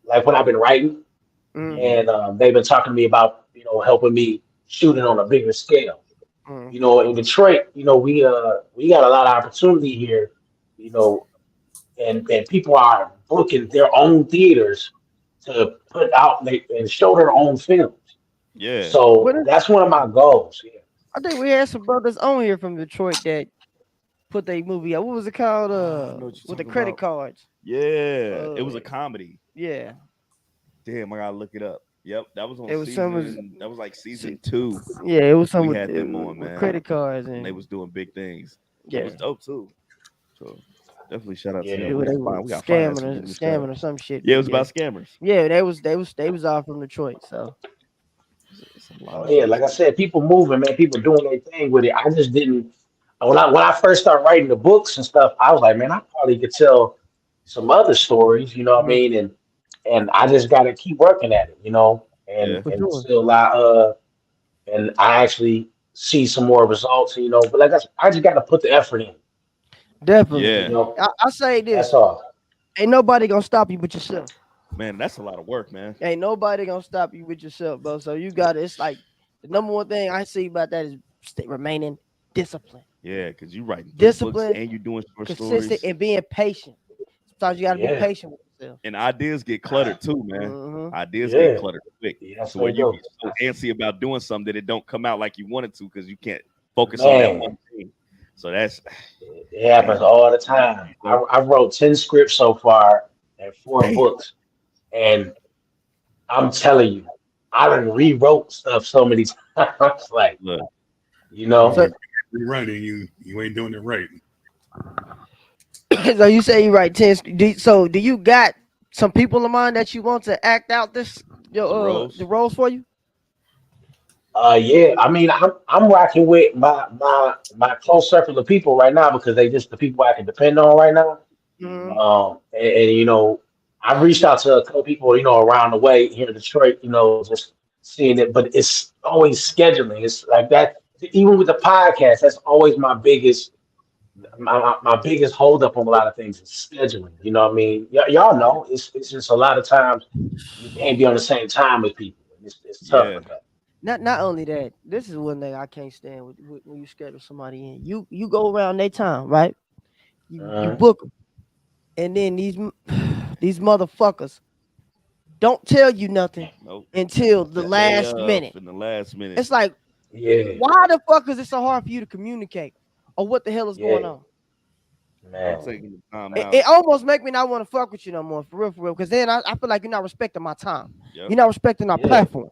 like when I've been writing, and they've been talking to me about helping me shooting on a bigger scale. You know, in Detroit, we got a lot of opportunity here, and people are booking their own theaters to put out and show their own films.
Yeah.
So that's one of my goals. Yeah.
I think we had some brothers on here from Detroit that put their movie out. What was it called? With the credit cards.
Yeah. It was a comedy.
Yeah.
Damn, I gotta look it up. Yep, that was on
It was
that was like season 2.
Yeah, it was some
We
with,
had them on,
with
man.
credit cards, and
They was doing big things.
yeah,
It was dope too. So definitely shout out to
Yeah.
them.
they
We
were
gotta find that
scamming or some shit.
Yeah, it was about scammers.
Yeah, they was all from Detroit. So
Yeah, like I said, people moving, man, people doing their thing with it. I just didn't. When I first started writing the books and stuff, I was like, man, I probably could tell some other stories, you know what I mean? And I just got to keep working at it, and until I actually see some more results, But like I just got to put the effort in.
definitely,
Yeah.
I say this:
That's all.
ain't nobody gonna stop you but yourself.
Man, that's a lot of work, man.
Ain't nobody gonna stop you with yourself, bro. So you got it's like the number one thing I see about that is remaining disciplined.
Yeah, because you writing
Discipline,
books and you doing short
consistent,
stories.
and being patient. Sometimes you gotta be patient with yourself.
And ideas get cluttered too, man.
Mhm.
Ideas get cluttered quick.
Yes,
So when
they
you
do.
be so antsy about doing something that it don't come out like you wanted to because you can't focus on that one thing. So that's
It happens all the time. I wrote 10 scripts so far and 4 books. And I'm telling you, I done rewrote stuff so many times. Like,
look.
So,
Rewriting, you ain't doing it right.
so you say you write 10. So do you got some people in mind that you want to act out the roles for you?
Yeah. I mean, I'm rocking with my close circle of people right now because they just the people I can depend on right now. And I've reached out to a couple people, around the way here in Detroit, just seeing it, but it's always scheduling. It's like that. even with the podcast, that's always my biggest holdup on a lot of things is scheduling. You know what I mean? Y'all know it's just a lot of times you can't be on the same time with people. It's tough
Yeah.
with that.
Not only that, this is one thing I can't stand with when you schedule somebody in. You go around their time, right? You
Uh,
book them, and then these motherfuckers don't tell you nothing
Nope.
until the
The day
last minute.
in the last minute.
It's like,
yeah,
why the fuck is it so hard for you to communicate, or what the hell is going
yeah,
on?
I'm
man.
taking the time
It,
out.
it almost make me not want to fuck with you no more, for real, because then I feel like you're not respecting my time.
Yep.
You're not respecting our
Yeah,
platform.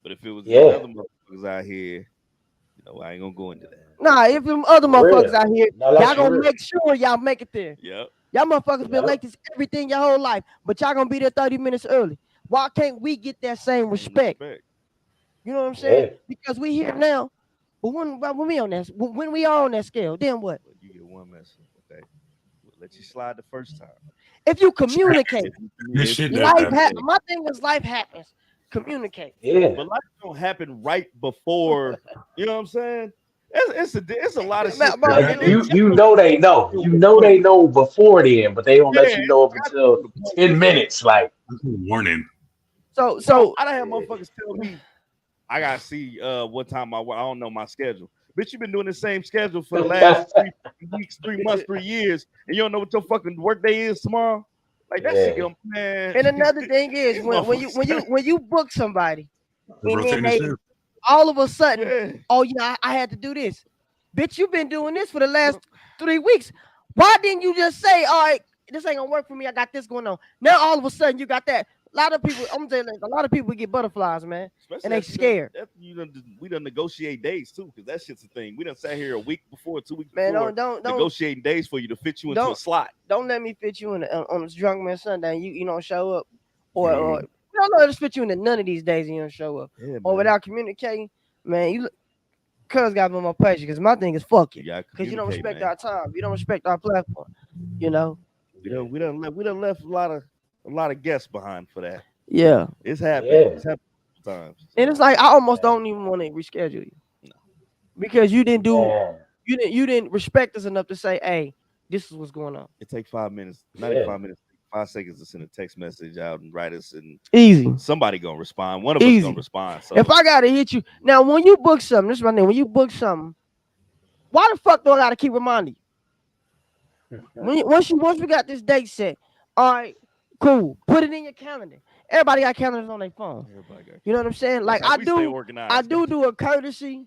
But if it was these
yeah,
other motherfuckers out here, I ain't gonna go into that.
Nah, if them other
for
motherfuckers
real.
out here,
No,
y'all
that's for
gonna
real.
make sure y'all make it there.
Yep.
Y'all motherfuckers been
Yep.
late to everything your whole life, but y'all gonna be there 30 minutes early. Why can't we get that same respect? You know what I'm saying?
Yeah.
Because we here now, but when we on that, when we are on that scale, then what?
But you get one message. Okay. We'll let you slide the first time.
If you communicate,
This shit does
life
happen.
happens. My thing is life happens. Communicate.
Yeah.
But life don't happen right before. You know what I'm saying? It's a lot of
Man,
shit.
bro,
Like you know they know. You know they know before then, but they don't let
Yeah,
you know up
it's
until
the point.
10 minutes. Like,
Warning.
So
I done had motherfuckers tell me I gotta see what time I work. I don't know my schedule. Bitch, you been doing the same schedule for the last 3 weeks, 3 months, 3 years, and you don't know what your fucking work day is tomorrow. Like that shit,
yeah,
man.
and another thing is
These
when you book somebody and then
Rotating
they
shift.
all of a sudden,
yeah.
oh yeah, I had to do this. Bitch, you've been doing this for the last 3 weeks. Why didn't you just say, all right, this ain't gonna work for me. I got this going on. Now all of a sudden you got that. A lot of people, I'm telling you, a lot of people get butterflies, man,
Especially
and they
after
scared.
we done negotiate days too, because that shit's a thing. We done sat here a week before, 2 weeks
Man,
before,
don't
negotiating days for you to fit you into a
don't
slot.
don't let me fit you in on this drunk man Sunday. And you don't show up, or
Mm.
don't let us fit you into none of these days and you don't show up,
Yeah,
or without communicating, man. You cuz got me more patient because my thing is fuck
you
it,
gotta
because you don't
communicate,
respect
man.
our time, you don't respect our platform, you know.
We done left a lot of guests behind for that.
Yeah,
It's happened.
yeah,
It's happened times.
and it's
So,
like I almost
man,
don't even want to reschedule you
no.
because you didn't do
man,
you didn't respect us enough to say, hey, this is what's going on.
It take 5 minutes, not even
yeah,
5 minutes, 5 seconds to send a text message out and write us, and
Easy,
somebody gonna respond. One of us gonna
easy.
respond. So
If I gotta hit you now, when you book something, this is my name. When you book something, why the fuck do I gotta keep reminding you? Once we got this date set, all right, cool. Put it in your calendar. Everybody got calendars on their phone.
everybody got
You know what I'm saying?
That's
Like
how
I
we stay
do,
organized.
do a courtesy,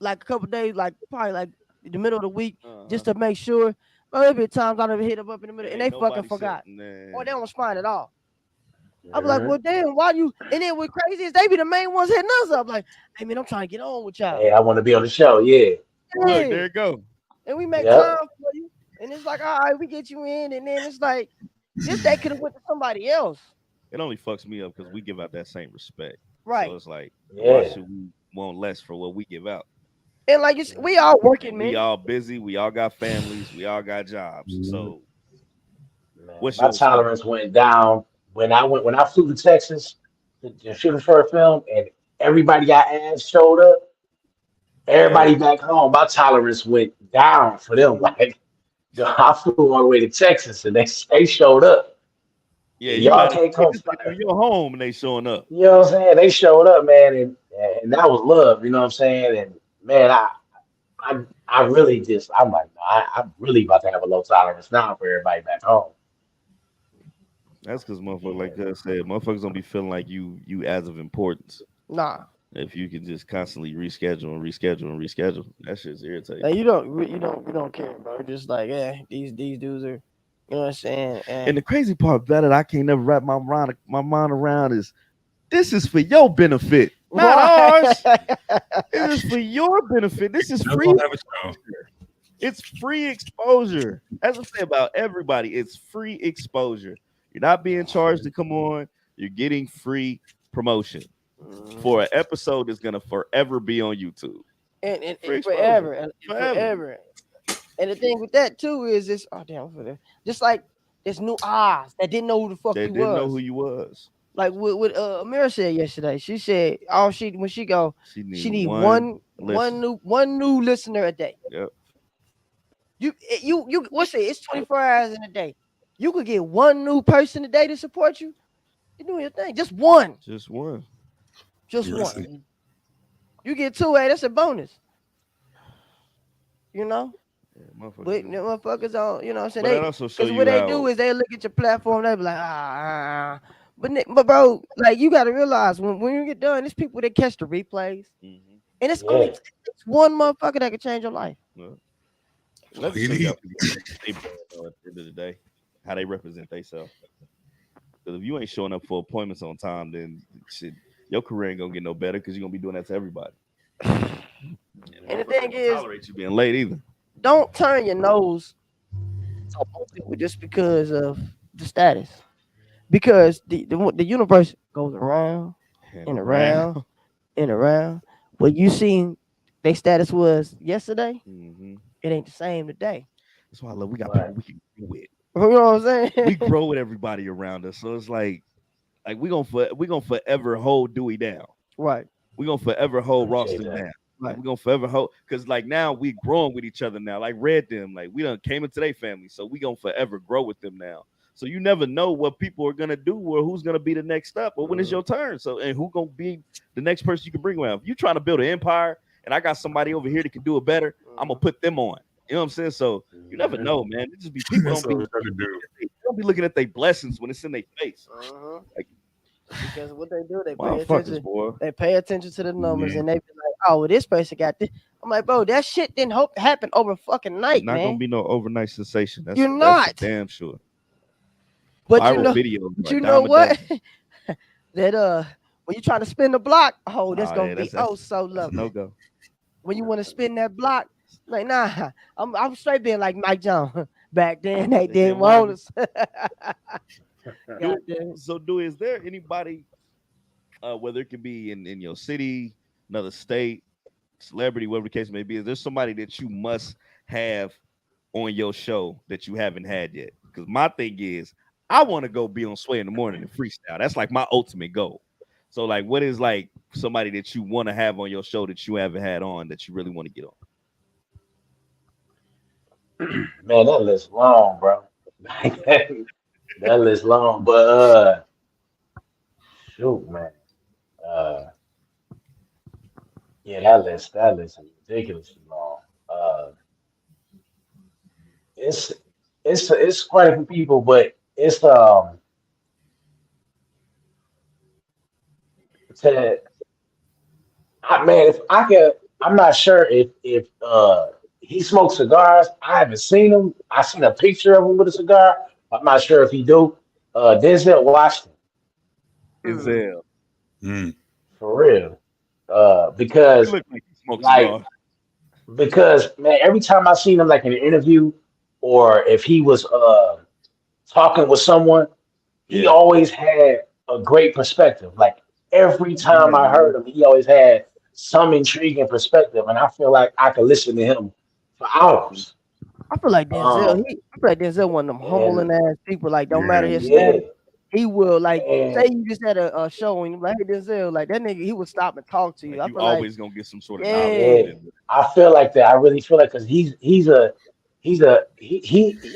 like a couple days, like probably like in the middle of the week, just
Uh-huh.
to make sure. Well, there been times I never hit them up in the middle, and
Ain't
they fucking
nobody said,
forgot, or they
nah.
don't respond at all. I'm like,
mhm.
well, damn, why you? And then what crazy is they be the main ones hitting us up. Like, hey man, I'm trying to get on with y'all.
Hey, I want to be on the show. Yeah,
Look,
Yeah,
there it go.
and we make
yep,
time for you, and it's like, all right, we get you in, and then it's like, this day could have went to somebody else,
It only fucks me up because we give out that same respect. So
right?
it's like, why
yeah,
should we want less for what we give out?
And like we all working,
We
man.
all busy. We all got families. We all got jobs.
Mm.
So
man.
what's
My
yours for?
tolerance went down when I flew to Texas to shoot a short film, and everybody got ass showed up.
Yeah.
Everybody back home, my tolerance went down for them. Like, I flew all the way to Texas, and they showed up.
Yeah,
And
you
y'all
got it.
can't
They
come.
just in your home and they showing up.
You know what I'm saying? They showed up, man, and that was love. You know what I'm saying? And man, I really just I'm like, no, I'm really about to have a low tolerance now for everybody back home.
That's because motherfuckers,
Yeah,
like I said, motherfuckers don't be feeling like you as of importance.
Nah,
If you can just constantly reschedule and reschedule and reschedule, that shit's irritating.
and you don't care, bro. Just like, yeah, these dudes are, you know what I'm saying?
And
And
the crazy part about it, I can't never wrap my mind around is this is for your benefit, not ours. It is for your benefit. This is
Still
free.
gonna have a show.
It's free exposure. As I say about everybody, it's free exposure. You're not being charged to come on. You're getting free promotion for an episode that's gonna forever be on YouTube. Free
and
exposure.
forever and
Forever.
forever. And the thing with that too is this. Oh damn, for that. Just like there's new eyes that didn't know who the fuck
They
you
didn't know
was.
who you was.
like what Amira said yesterday. She said all she when she go,
She
she
need
need
one
one new listener a day.
Yep.
You what's it? It's 24 hours in a day. You could get one new person a day to support you. You're doing your thing. Just one.
Just one.
Just
Yes.
one. You get two, hey, that's a bonus. You know?
Yeah,
But
motherfucker.
the motherfuckers on, you know what I'm saying?
But that also show
Because
you
what they
how
do is they look at your platform, they be like, but bro, like you gotta realize when you get done, there's people that catch the replays.
Mhm.
And it's
Yeah.
only it's one motherfucker that can change your life.
Well, let me
You
show you
need-
how people they brand though at the end of the day, how they represent themselves. Because if you ain't showing up for appointments on time, then shit, your career ain't gonna get no better because you're gonna be doing that to everybody.
And the thing is,
tolerate you being late either.
don't turn your nose up on people just because of the status. Because the universe goes around and around and around. What you seen their status was yesterday,
Mm-hmm.
it ain't the same today.
That's why I love we got
Right.
people we can grow with.
You know what I'm saying?
We grow with everybody around us, so it's like we gonna forever hold Dewey down.
Right.
We gonna forever hold
Appreciate
Ralston
that.
down.
Right.
We gonna forever hold because like now we growing with each other now. Like Red them, like we done came into their family, so we gonna forever grow with them now. So you never know what people are gonna do or who's gonna be the next step or when it's your turn. So and who gonna be the next person you can bring around. If you trying to build an empire and I got somebody over here that can do it better, I'm gonna put them on. You know what I'm saying? So you never know, man. It just be people
That's
don't be
what we're trying to do.
they don't be looking at their blessings when it's in their face. Like,
Because what they do, they pay
motherfuckers,
attention.
boy.
They pay attention to the numbers
Mhm.
and they be like, "Oh, well, this person got this." I'm like, "Bro, that shit didn't happen over fucking night,
Not
man."
gonna be no overnight sensation. That's
You're
that's
not.
for damn sure.
But
Viral
you know,
videos.
but
are
you
a
know
dime a
what?
dozen.
That when you try to spin the block, oh, that's
Oh,
gonna
yeah,
be
that's
so
a
lovely.
no go.
When you want to spin that block, like nah, I'm straight being like Mike Jones. Back then they didn't want us. Goddamn.
So, do is there anybody, whether it could be in your city, another state, celebrity, whatever the case may be, is there somebody that you must have on your show that you haven't had yet? Because my thing is, I want to go be on Sway in the morning and freestyle. That's like my ultimate goal. So, like, what is like somebody that you want to have on your show that you haven't had on that you really want to get on?
Man, that list long, bro. That list long, but shoot, man. Uh, yeah, that list is ridiculously long. It's it's quite a few people, but it's to man, if I could, I'm not sure if he smokes cigars. I haven't seen him. I seen a picture of him with a cigar. I'm not sure if he do. Denzel Washington,
Denzel.
Mm.
for real.
He
Because
look like he smokes
like
cigars.
because man, every time I seen him like in an interview or if he was talking with someone, he
Yeah.
always had a great perspective. Like every time I
Yeah.
heard him, he always had some intriguing perspective, and I feel like I could listen to him for hours.
I feel like Denzel.
Um,
I feel like Denzel one of them humbling
and
ass people. Like don't matter
Yeah.
his
yeah,
status, he will like say
and
you just had a show and you like, hey Denzel, like that nigga, he would stop and talk to you.
Like
I
you
feel like
always gonna get some sort of knowledge
yeah,
from
yeah,
him.
I feel like that. I really feel like because he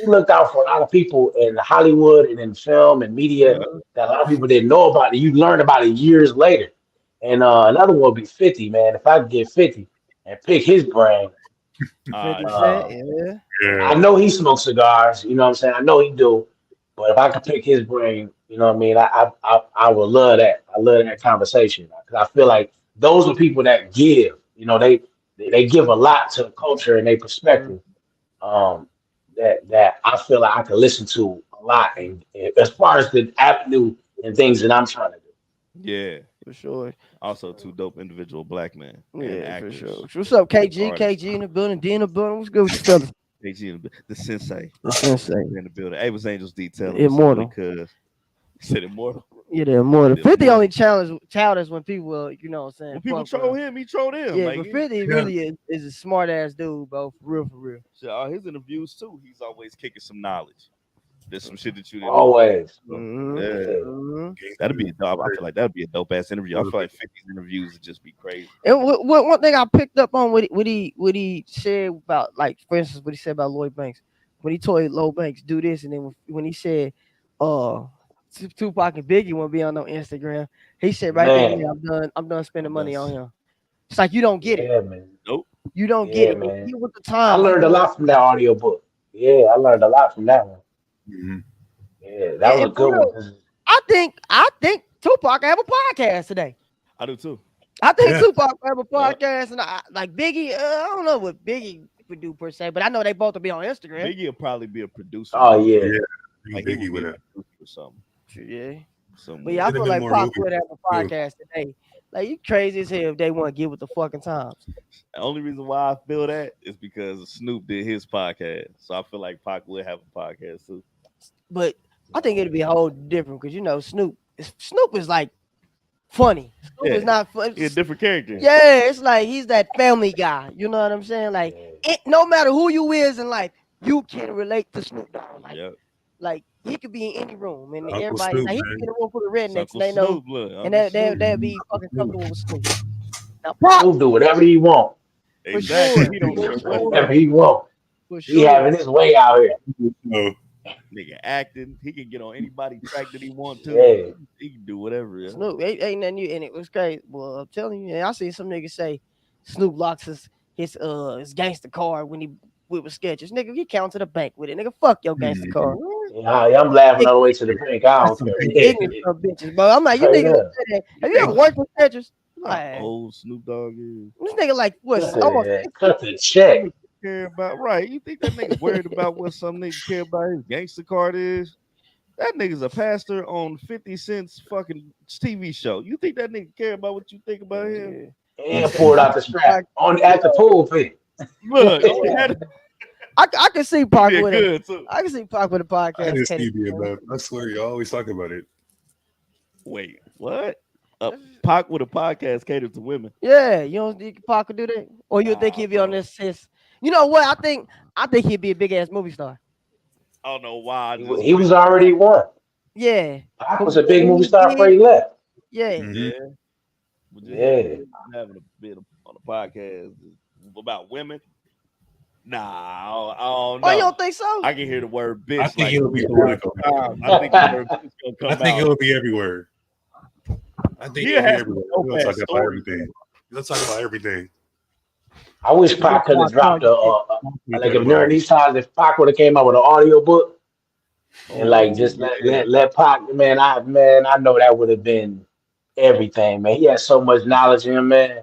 looked out for a lot of people in Hollywood and in film and media
Yeah.
that a lot of people didn't know about. And you learn about it years later. And another one would be 50, man. If I could get 50 and pick his brain,
50 Cent,
uh,
yeah.
I
Yeah.
know he smokes cigars. You know what I'm saying? I know he do. But if I could pick his brain, you know what I mean? I would love that. I love that conversation because I feel like those are people that give. You know, they give a lot to the culture and their
Mhm.
perspective. Um, that I feel like I could listen to a lot, and as far as the avenue and things that I'm trying to do.
Yeah.
For sure.
Also, two dope individual black men and
Yeah, for
actors.
sure. What's up, KG?
artists.
KG in the building, D in the building. What's good with you fellas?
KG in the sensei
The sensei.
in the building. Hey, was Angels detailing
Immortal.
because he said immortal.
Yeah, they're more than
Yeah,
50
more.
only childish when people, you know what I'm saying?
When people
fuck with
troll
him.
him, he trolled him.
Yeah,
like,
but
he-
50
Yeah.
really is a smart ass dude, bro. For real, for real.
shit, his interviews too, he's always kicking some knowledge. There's some shit that you didn't
Always.
know.
Mhm.
Yeah.
Mhm.
That'd be a dope. I feel like that'd be a dope ass interview. I feel like 50's interviews would just be crazy.
And one thing I picked up on what he said about, like, for instance, what he said about Lloyd Banks when he told Lloyd Banks do this, and then when he said Tupac and Biggie won't be on no Instagram, he said right there,
Man.
yeah, I'm done spending money on him. It's like you don't get it.
Yeah, man.
Nope.
You don't
Yeah,
get it.
man.
You with the
I
time.
learned a lot from that audiobook. Yeah, I learned a lot from that one.
Mhm.
Yeah, that was a
And for
good
real,
one.
I think Tupac have a podcast today.
I do too.
I think
Yeah.
Tupac have a podcast, and like Biggie. I don't know what Biggie would do per se, but I know they both will be on Instagram.
Biggie will probably be a producer.
Oh yeah.
Yeah.
Like he
Biggie
would
with
be a
it.
producer or something.
Yeah,
Somewhere.
but yeah, I
It'd
feel
have
like
been more
Pac
movies,
would have a podcast today. Like, you crazy as hell if they want to get with the fucking times.
The only reason why I feel that is because Snoop did his podcast, so I feel like Pac would have a podcast too.
But I think it'd be a whole different, because Snoop is like funny. Snoop is not funny.
He's a different character.
Yeah, it's like he's that family guy. You know what I'm saying? Like, no matter who you is in life, you can relate to Snoop Dogg. Like he could be in any room, and
Uncle
everybody
Snoop,
like, he
man.
could get a room full of rednecks,
Uncle
and they know,
Snoop, look,
and
Uncle Snoop.
they'll be fucking comfortable with Snoop. Now, Pac,
Snoop do whatever he want.
Exactly.
sure.
He don't care what
Whatever he want.
for
He
sure.
having his way out here.
Oh,
nigga acting. He can get on anybody's track that he want to.
Yeah.
He can do whatever. Yeah.
Snoop ain't nothing new, and it was crazy. Well, I'm telling you, I see some niggas say Snoop locks his gangster card when he with sketches. Nigga, he count to the bank with it. Nigga, fuck your gangster card.
Yeah, I'm laughing all the way to the bank. I don't care.
Ignorant some bitches, bro. I'm like, you
Straight
niggas
up.
say that. Have you ever worked with sketches?
How
Like,
old Snoop Dogg is.
this nigga like what?
Cut
Almost
the, cut the check.
Care about right? You think that nigga worried about what some nigga care about his gangster card is? That nigga's a pastor on 50 Cent's fucking TV show. You think that nigga care about what you think about him?
And poured out the strap at the pool pit.
Look, that'd
I can see Pac
be
with it.
good too.
I can see Pac with a
I
podcast.
didn't see
Teddy.
you about it. I swear you always talk about it.
Wait, what? Pac with a podcast catered to women.
Yeah, you don't think Pac could do that, or you think he'd be on this? You know what? I think he'd be a big ass movie star.
I don't know why. I just
He was already one.
Yeah,
Pac was a big movie star before he left.
yeah.
Mhm.
yeah. But just
Yeah.
having a bit on a podcast about women. Nah, I don't know.
Oh, you don't think so?
I can hear the word bitch.
I think
like
it'll be
50
political.
times. I think the word bitch gonna come
I think
out.
it'll be everywhere. I think
He
it'll be
has
everywhere.
no
We'll
bad
talk about
story.
everything. Let's talk about everything.
I wish Pac could have dropped like if during these times, if Pac would have came out with an audio book and like just let Pac, man, I know that would have been everything, man. He has so much knowledge in him, man.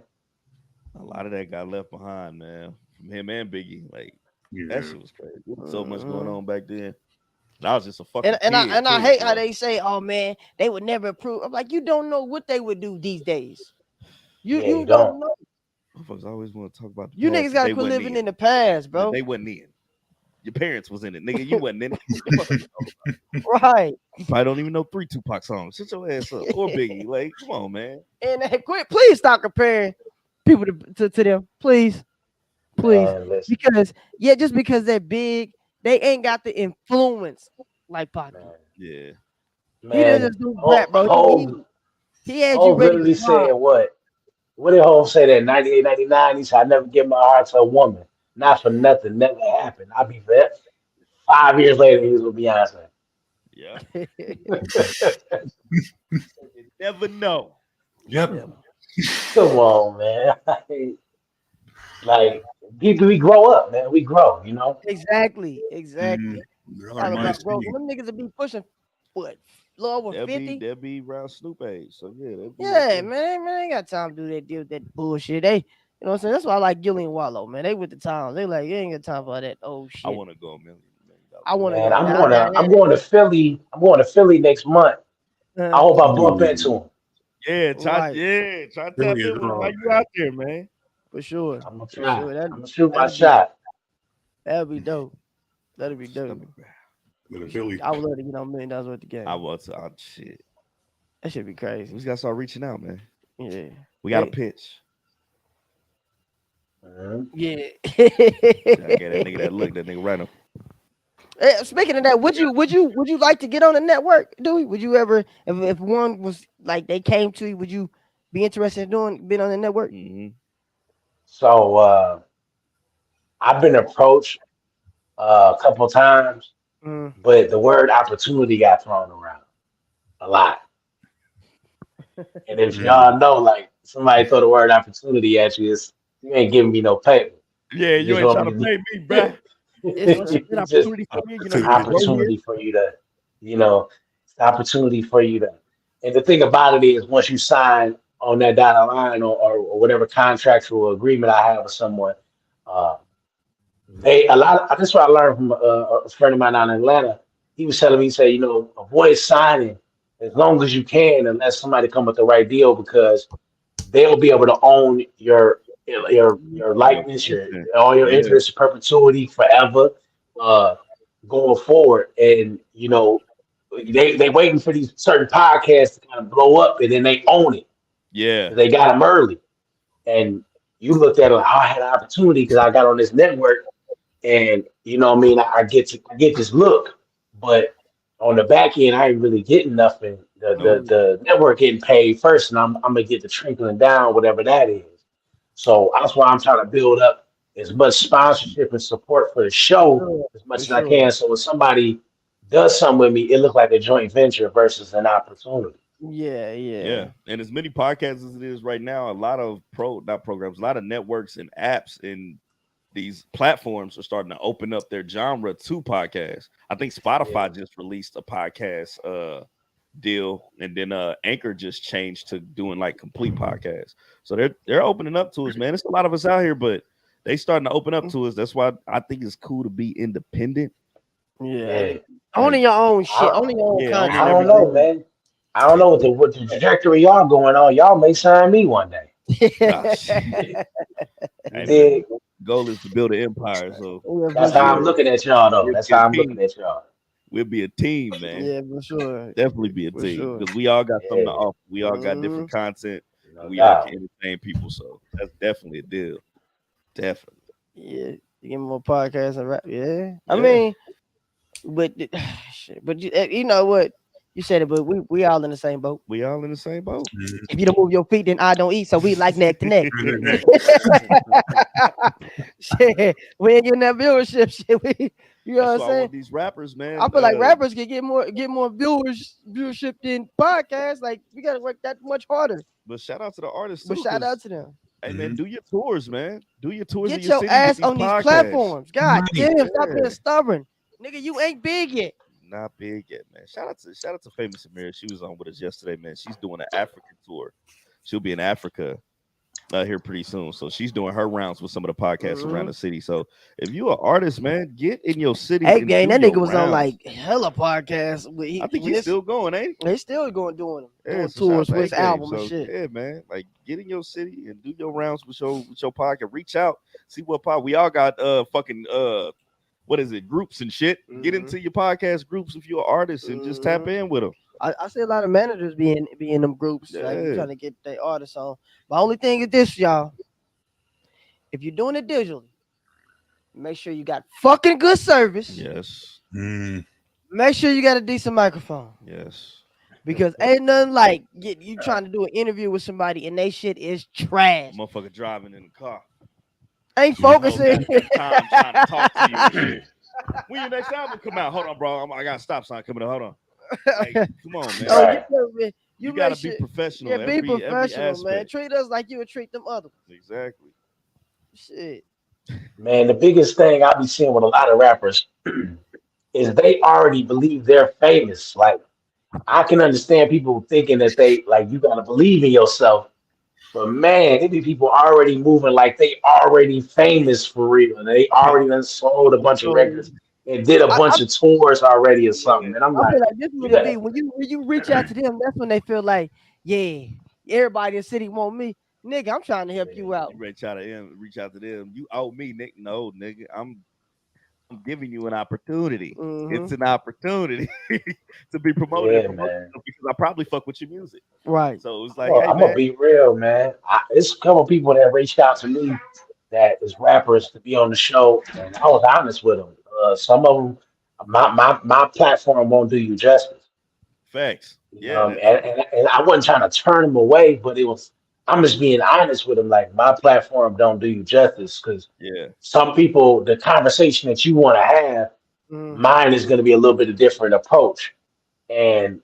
A lot of that got left behind, man. From him and Biggie. Like
Yeah.
that shit was crazy. So much going on back then. And I was just a fucking
And I
kid, too,
hate
so.
how they say, "Oh man, they would never approve." I'm like, you don't know what they would do these days. You
Yeah,
you
you
don't
don't.
know.
Motherfuckers always want to talk about the
You
past,
niggas
but
gotta
they
quit
wasn't
living in the past, bro.
They wasn't in. Your parents was in it, nigga. You wasn't in it. What the fuck you talking about?
Right.
You probably don't even know 3 Tupac songs. Shut your ass up. Or Biggie. Like, come on, man.
And quit. Please stop comparing people to them. Please.
Man, listen,
Just because they're big, they ain't got the influence like Pac.
man.
Yeah.
He doesn't
Man,
just do rap, bro.
Hov
He had you
Hov
ready
literally
to rock.
said what? What did Hov say that 98, 99? He said, I never give my heart to a woman. Not for nothing. Never happened. I'll be there. 5 years later, he was with Beyonce.
Yeah. You never know.
Yep.
Come on, man. Like, we grow up, man. We grow, you know?
Exactly.
Our
Talk about,
minds
bro,
speak.
them niggas will be pushing what? Little over
They'll
50?
be around Snoop age. So yeah. they'll be
Yeah, man, I ain't got time to do that deal with that bullshit. They, you know what I'm saying? That's why I like Gilly and Wallow, man. They with the times. They like, you ain't got time for that old shit.
I want to go $1 million.
I want to
Man,
go.
I'm going to Philly. I'm going to Philly next month. I hope I bump into him.
Yeah, try
Right.
to tap in
Really is
with him
wrong,
while you out there, man.
for sure.
I'm gonna
For
try.
sure.
I'm gonna shoot my
that'd be-
shot.
That'd be dope. That'd be dope.
With a Philly.
I would love to get on $1 million worth of game.
I want to. Oh, shit.
That should be
We
crazy.
just gotta start reaching out, man.
Yeah.
We got a
Hey.
pitch.
Mhm.
Yeah.
Gotta get that nigga that look, that nigga right up.
Speaking of that, would you like to get on the network, Dewey? Would you ever, if one was like they came to you, would you be interested in being on the network?
Mhm.
So I've been approached a couple times,
Mm.
but the word opportunity got thrown around a lot. And if
Mm.
y'all know, like somebody throw the word opportunity at you, it's you ain't giving me no paper.
Yeah,
You
you
just
ain't
want
trying
me
to
to
pay me, bruh.
It's
Once you get
it's just
opportunity for me, you know,
it's
you
an
can grow here.
opportunity for you to, it's an opportunity for you to. And the thing about it is, once you sign on that dotted line or whatever contractual agreement I have with someone, uh, they a lot. That's what I learned from a friend of mine out in Atlanta. He was telling me, he said, avoid signing as long as you can, unless somebody come with the right deal, because they'll be able to own your
Your
likeness,
content.
all your
Yeah.
interests, perpetuity forever, uh, going forward. And they waiting for these certain podcasts to kind of blow up, and then they own it
Yeah.
because they got them early. And you looked at it like, oh, I had an opportunity because I got on this network, and what I mean, I get this look, but on the back end, I ain't really getting nothing. The
Nope.
the, the network getting paid first, and I'm gonna get the trickling down, whatever that is. So that's why I'm trying to build up as much sponsorship and support for the show
sure,
as
for
much as I
sure.
can. So when somebody does something with me, it looks like a joint venture versus an opportunity.
Yeah,
Yeah.
yeah.
And as many podcasts as it is right now, a lot of not programs, a lot of networks and apps and these platforms are starting to open up their genre to podcasts. I think
Yeah,
Spotify just released a podcast deal, and then Anchor just changed to doing like complete podcasts. So they're opening up to us, man. It's a lot of us out here, but they starting to open up to us. That's why I think it's cool to be independent.
Yeah.
yeah.
Like,
Owning your own shit,
I
owning your own
yeah,
I
owning
content.
don't
everything.
know, man. I don't know what the trajectory y'all going on. Y'all may sign me one day.
Ah, shit.
You
Hey man,
dig?
goal is to build an empire. So
Yeah, for
That's how I'm
sure.
looking at y'all, though.
we'll
That's
be a
how I'm
team.
looking at y'all.
We'll be a team, man.
Yeah, for sure.
Definitely be a
For
team
sure.
because we all got something to
Yeah,
offer. We all got
Hmm.
different content, and
no
we all can
doubt.
entertain people. So that's definitely a deal. Definitely.
Yeah. You get more podcasts and rap. Yeah. I
Yeah.
mean, but shit, but you know what? You said it, but we all in the same boat.
We all in the same boat.
If you don't move your feet, then I don't eat. So we like neck to neck.
Mhm.
Shit, we ain't getting that viewership. Shit, you know
That's
what I'm
why I
saying?
want these rappers,
I
man.
feel like rappers can get more viewership than podcasts. Like we gotta work that much harder.
But shout out to the artists
But
too,
shout out
because
to them.
hey man,
Mhm.
do your tours, man. Do your tours in
Get
your
your
city and get
ass
these
on these
podcasts.
platforms. God
Right.
damn, stop being
Yeah.
stubborn. Nigga, you ain't big yet.
Not big yet, man. Shout out to Famous Amira. She was on with us yesterday, man. She's doing an African tour. She'll be in Africa here pretty soon. So she's doing her rounds with some of the podcasts around
Mhm.
the city. So if you're an artist, man, get in your city
Hey,
and
gang,
do
that
your
nigga was on
rounds.
like hella podcasts.
I think
When
he's
this,
still going, ain't
they still doing them,
he? Yeah,
doing
so shout out
tours
to
for his
A-Game.
album and
So
shit.
yeah, man, like get in your city and do your rounds with your podcast. Reach out, see what pod. We all got fucking what is it, groups and shit. Get
Mhm.
into your podcast groups if you're an artist and just tap
Mhm.
in with them.
I see a lot of managers be in them groups, like
Yeah.
trying to get their artists on. My only thing is this, y'all. If you're doing it digitally, make sure you got fucking good service.
Yes.
Mm.
Make sure you got a decent microphone.
Yes.
Because ain't nothing like you trying to do an interview with somebody and they shit is trash.
Motherfucker driving in the car.
Ain't
The whole
focusing.
goddamn time trying to talk to you and shit. When your next album come out? Hold on, bro. I got a stop sign coming up. Hold on. Like, come on, man.
Oh,
Right.
You
you
gotta
make
be
sure.
professional.
Yeah, be
Every
professional, man.
aspect.
Treat us like you would treat them other ones.
Exactly.
Shit.
Man, the biggest thing I be seeing with a lot of rappers is they already believe they're famous. Like I can understand people thinking that they like you gotta believe in yourself, but man, it be people already moving like they already famous for real, and they already done sold a bunch of
So
records and did a
I
bunch of tours already or
Yeah.
something. And I'm
I feel
like,
like this is
you
what it
got
be when you reach out to them. That's when they feel like, yeah, everybody in the city want me, nigga. I'm trying to help you out.
You reach out to them. You owe me, Nick. No, nigga. I'm giving you an opportunity.
Hmm.
It's an opportunity to be promoted and
yeah,
promoted
man.
because I probably fuck with your music.
Right.
So it's like, hey
I'm gonna
man,
be real, man. It's a couple people that reached out to me that is rappers to be on the show, and I was honest with them. Some of them my platform won't do you justice.
Facts.
You
Yeah,
know, and I wasn't trying to turn him away, but I'm just being honest with him. Like my platform don't do you justice because
yeah,
some people, the conversation that you want to have,
Mm.
mine is going to be a little bit of different approach. And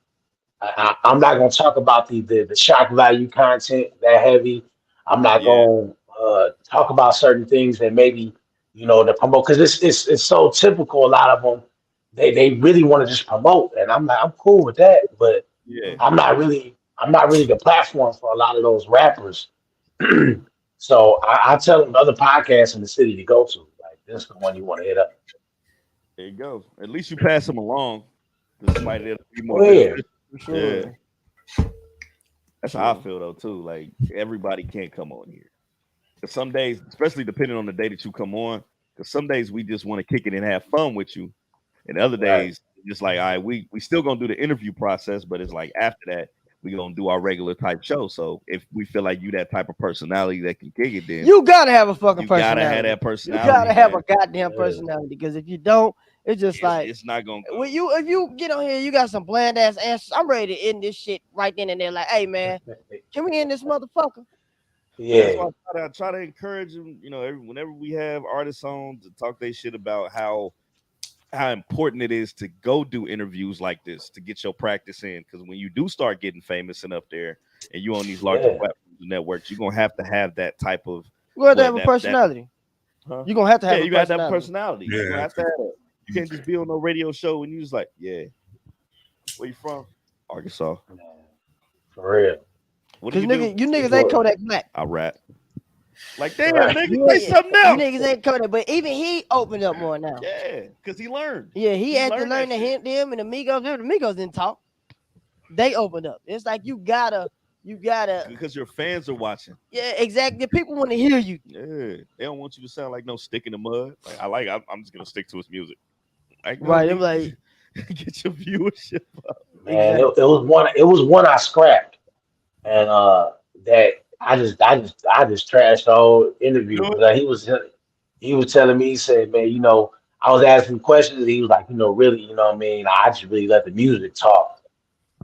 I'm not going to talk about the shock value content that heavy. I'm not
yeah,
going to talk about certain things that maybe to promote because it's so typical. A lot of them they really want to just promote, and I'm cool with that, but
yeah.
I'm not really the platform for a lot of those rappers. So I tell them other podcasts in the city to go to. Like this is the one you want to hit up.
There you go. At least you pass them along to somebody that'll be more
Oh yeah,
beneficial.
For
Yeah,
sure.
that's how I feel though too. Like everybody can't come on here. 'Cause some days, especially depending on the day that you come on, because some days we just want to kick it and have fun with you, and other
right.
days just like, all right, we still gonna do the interview process, but it's like after that we gonna do our regular type show. So if we feel like you that type of personality that can kick it, then
You gotta have a fucking
you gotta have
personality.
that
You
personality,
gotta have a
man.
goddamn
Yeah.
personality because if you don't, it's just like
It's not gonna go.
when if you get on here, you got some bland ass answers. I'm ready to end this shit right then and there. Like, hey man, can we end this motherfucker?
And that's
Yeah,
why I try to encourage them. You know, whenever we have artists on to talk their shit about how important it is to go do interviews like this to get your practice in. Because when you do start getting famous and up there, and you on these larger
yeah,
platforms and networks, you're gonna have to have that type of
You gotta
what
have a
that
personality.
huh?
You're gonna have to
Yeah,
have a
you gotta have a
personality.
personality. You're gonna
Yeah.
have to have it. You can't just be on no radio show and you just like, yeah, where you from? Arkansas.
for real.
What do
Cause
you do?
nigga, you niggas ain't
Enjoy.
Kodak Black.
I rap. Like, damn,
Right.
nigga,
You
say
ain't,
something
you
else.
niggas ain't Kodak, but even he opened up more now.
Yeah, because he learned.
Yeah, he
He
had to
learned
learn
that
to
shit.
hint them and Amigos. The Amigos didn't talk. They opened up. It's like you gotta.
Because your fans are watching.
Yeah, exactly. People want to hear you.
Yeah, they don't want you to sound like no stick in the mud. Like I'm just gonna stick to his music. Like no,
Right. I'm
nigga,
like,
get your viewership up.
Man, it,
exactly.
it was one. It was one I scrapped, and that I just trashed the whole interview
Do it.
because he was telling me, he said, man, I was asking questions, and he was like, really, what I mean, I just really let the music talk,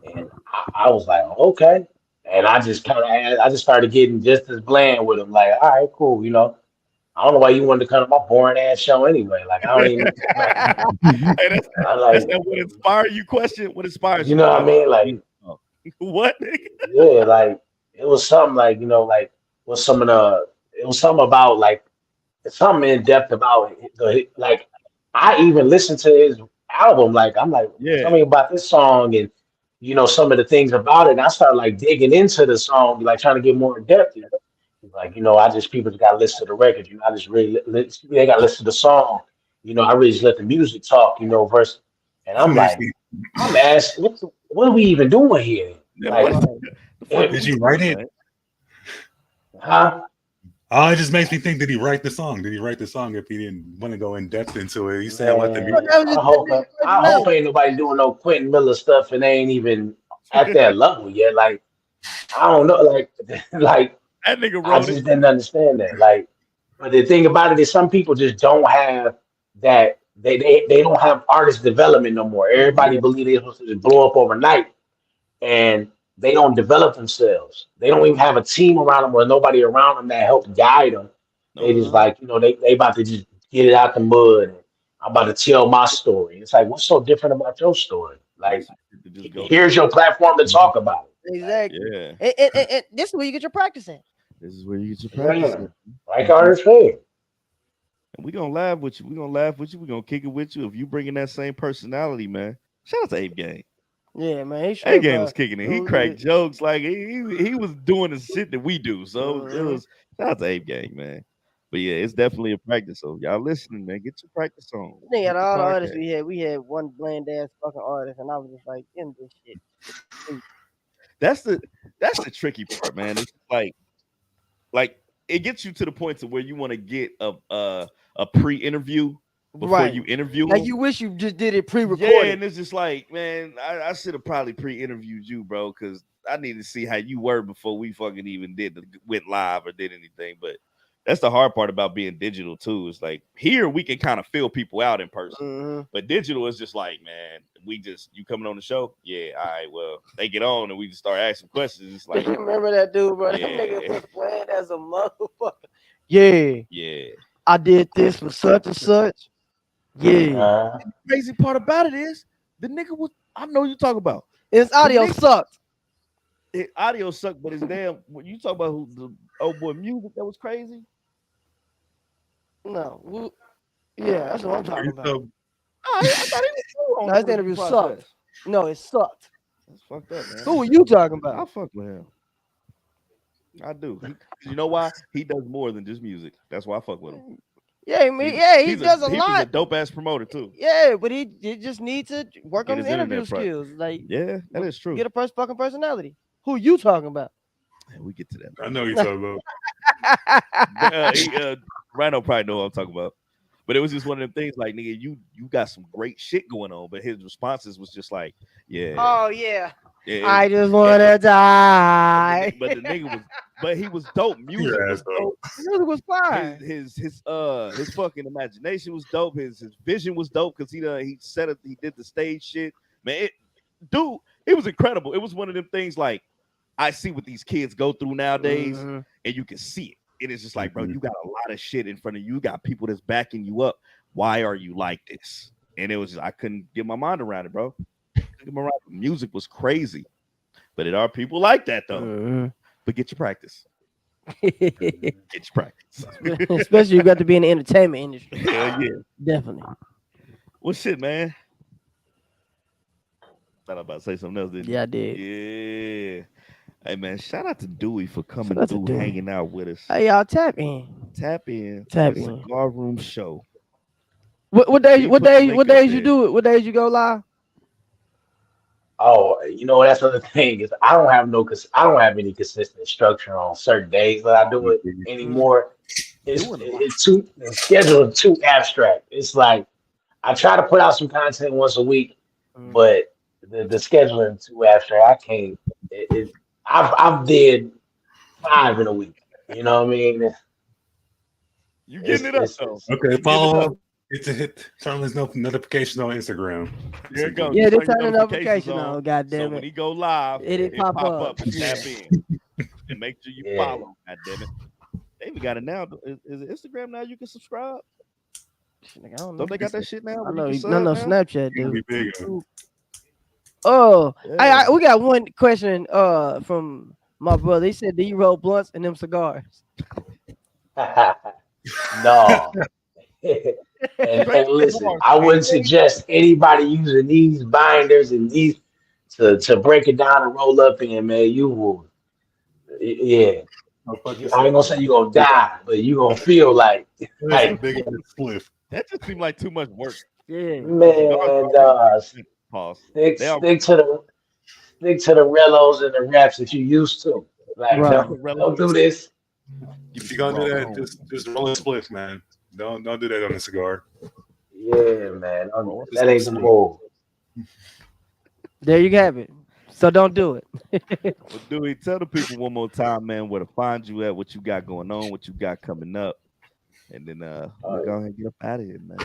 and I was like, okay, and I just started getting just as bland with him, like, all right, cool, I don't know why you wanted to come to my boring ass show anyway, like, I don't even,
Hey,
I
that's
like,
that what inspired you question. What inspires
you
you?
know what I mean, like.
Oh. What? Nigga?
Yeah, like it was something like like was some of the it was something about like something in depth about like I even listened to his album. Like I'm like, tell
Yeah.
me about this song and some of the things about it. And I started like digging into the song, like trying to get more in depth. And, like I just people just got to listen to the record. I just really they got to listen to the song. I really just let the music talk. Verse. And
That
I'm
makes
like,
me.
I'm asking, what are we even doing here?
Yeah,
Like,
what the fuck
Did
we
you write
doing,
it?
man?
huh?
Oh, it just makes me think. Did he write the song? Did he write the song if he didn't want to go in depth into it? He said, "Let the
Man,
music."
That was just
I hope
that
I hope ain't nobody doing no Quentin Miller stuff and they ain't even at that level yet. Like I don't know, like like
That nigga
I
wrote it.
just didn't understand that. Like, but the thing about it is some people just don't have that. They don't have artist development no more. Everybody
Yeah.
believe they're supposed to just blow up overnight, and they don't develop themselves. They don't even have a team around them or nobody around them that helps guide them. They
Nope.
just like, they about to just get it out the mud. And I'm about to tell my story. It's like, what's so different about your story?
Make
Like,
some shit to just go to.
here's your platform to talk about it. Like,
exactly.
Yeah.
And this is where you get your practice at.
This is where you get your practice.
yeah,
In.
like artists said.
And we gonna laugh with you. We gonna laugh with you. We gonna kick it with you if you bringing that same personality, man. Shout out to Abe Gang.
Yeah, man. He
Abe
straight,
Gang
bro.
was kicking it. He cracked jokes like he was doing the shit that we do. So it was shout out to Abe Gang, man. But yeah, it's definitely a practice. So y'all listening, man, get your practice on.
Think
Get
out of
your
all the artists
podcast.
we had one bland ass fucking artist, and I was just like, end this shit.
That's the tricky part, man. It's like it gets you to the point to where you want to get a pre-interview before
Right.
you interview
Like
them.
you wish you just did it
Yeah,
pre-recorded.
and it's just like, man, I should have probably pre-interviewed you, bro, because I need to see how you were before we fucking even went live or did anything. But That's the hard part about being digital too. It's like here we can kind of feel people out in person, but digital is just like, man, you coming on the show? Yeah, all right. Well, they get on and we just start asking questions. It's like,
remember that dude, bro?
Yeah.
That nigga was playing as a motherfucker. Yeah,
yeah.
I did this for such and such. Yeah,
Crazy part about it is the nigga was. I know you talk about.
his audio
nigga-
sucked.
His audio sucked, but his damn. When you talk about who the old boy music that was crazy.
No, yeah, that's what I'm talking about.
So,
I thought he was cool on
No,
the
his interview
process.
sucked. No, it sucked.
That's fucked up, man.
Who are you talking
I
about?
fuck with him. I do. You know why? He does more than just music. That's why I fuck with him.
Yeah, he does a
He's a
lot.
dope ass promoter too.
Yeah, but he just needs to work
Get
on his
his
interview
internet pro-
skills. Like,
Yeah, that is true.
get a fucking personality. Who you talking about?
Yeah, we get to that.
I know you're talking about.
Rhino probably know what I'm talking about. But it was just one of them things like, nigga, you got some great shit going on. But his responses was just like, yeah.
Oh yeah.
yeah
I just wanna die.
but the nigga was, but he was dope. Music
Your
was
ass
dope.
Music was fine.
His fucking imagination was dope. His vision was dope because he did the stage shit. Man, dude, it was incredible. It was one of them things like I see what these kids go through nowadays, and you can see it. And it's just like, bro, you got a lot of shit in front of you. You got people that's backing you up. Why are you like this? And it was just, I couldn't get my mind around it, bro. Music was crazy, but it are people like that though. But get your practice. Get your practice.
Especially you got to be in the entertainment industry.
Hell yeah.
Definitely.
Well, shit, man. Thought I was about to say something else, didn't you?
Yeah, I did.
Yeah. Hey, man, shout out to Dewey for coming
Shout out to
through,
Dewey.
hanging out with us.
Hey, y'all tap in.
Tap in.
Tap
to the
in.
Cigar Room Show.
What days?
He
What
put the
days?
link
What
up
days you
there.
do it? What days you go live?
Oh, you know that's the other thing is I don't have any consistent structure on certain days that I do it anymore. The schedule is too abstract. It's like I try to put out some content once a week, but the scheduling is too abstract. I can't. I've did 5 in a week. You know what I mean?
You getting it up though?
Okay, follow up. Turn his notifications on Instagram.
There it goes.
Yeah, they
Turn your
turn the notification on.
So
Goddamn
when
it.
he go live,
It pop up.
Tap in and make sure you
Yeah.
follow. God damn it. They even got it now. Is it Instagram now? You can subscribe.
Nigga, I don't know.
Don't they got that shit now?
I
where
know.
you can
No,
sub now?
Snapchat,
You can
dude.
be big on it.
Oh,
Yeah.
we got one question from my brother. He said, "Do you roll blunts and them cigars?"
No. And listen, I wouldn't suggest anybody using these binders and these to break it down and roll up in, man. You will, yeah. I ain't gonna say you're gonna die, but you're gonna feel like
That's a big ass spliff.
That just seemed like too much work.
Yeah.
man,
Pause.
stick
They are-
to the relos and the wraps that you used to. Like,
Right.
don't do this.
If you're gonna do that, just roll a spliff, man. Don't do that on a cigar.
Yeah, man. That ain't the move.
There you have it. So don't do it.
Well, Dewey, tell the people one more time, man, where to find you at, what you got going on, what you got coming up, and then we'll go ahead and get up out of here, man.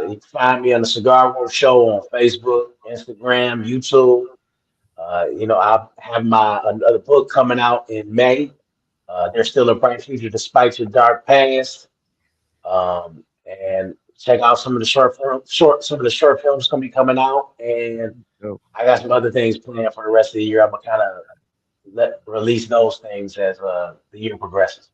You can find me on the Cigar Room Show on Facebook, Instagram, YouTube. I have my another book coming out in May. There's still a bright future despite your dark past. And check out some of the short films gonna be coming out, and I got some other things planned for the rest of the year. I'm gonna kind of release those things as the year progresses.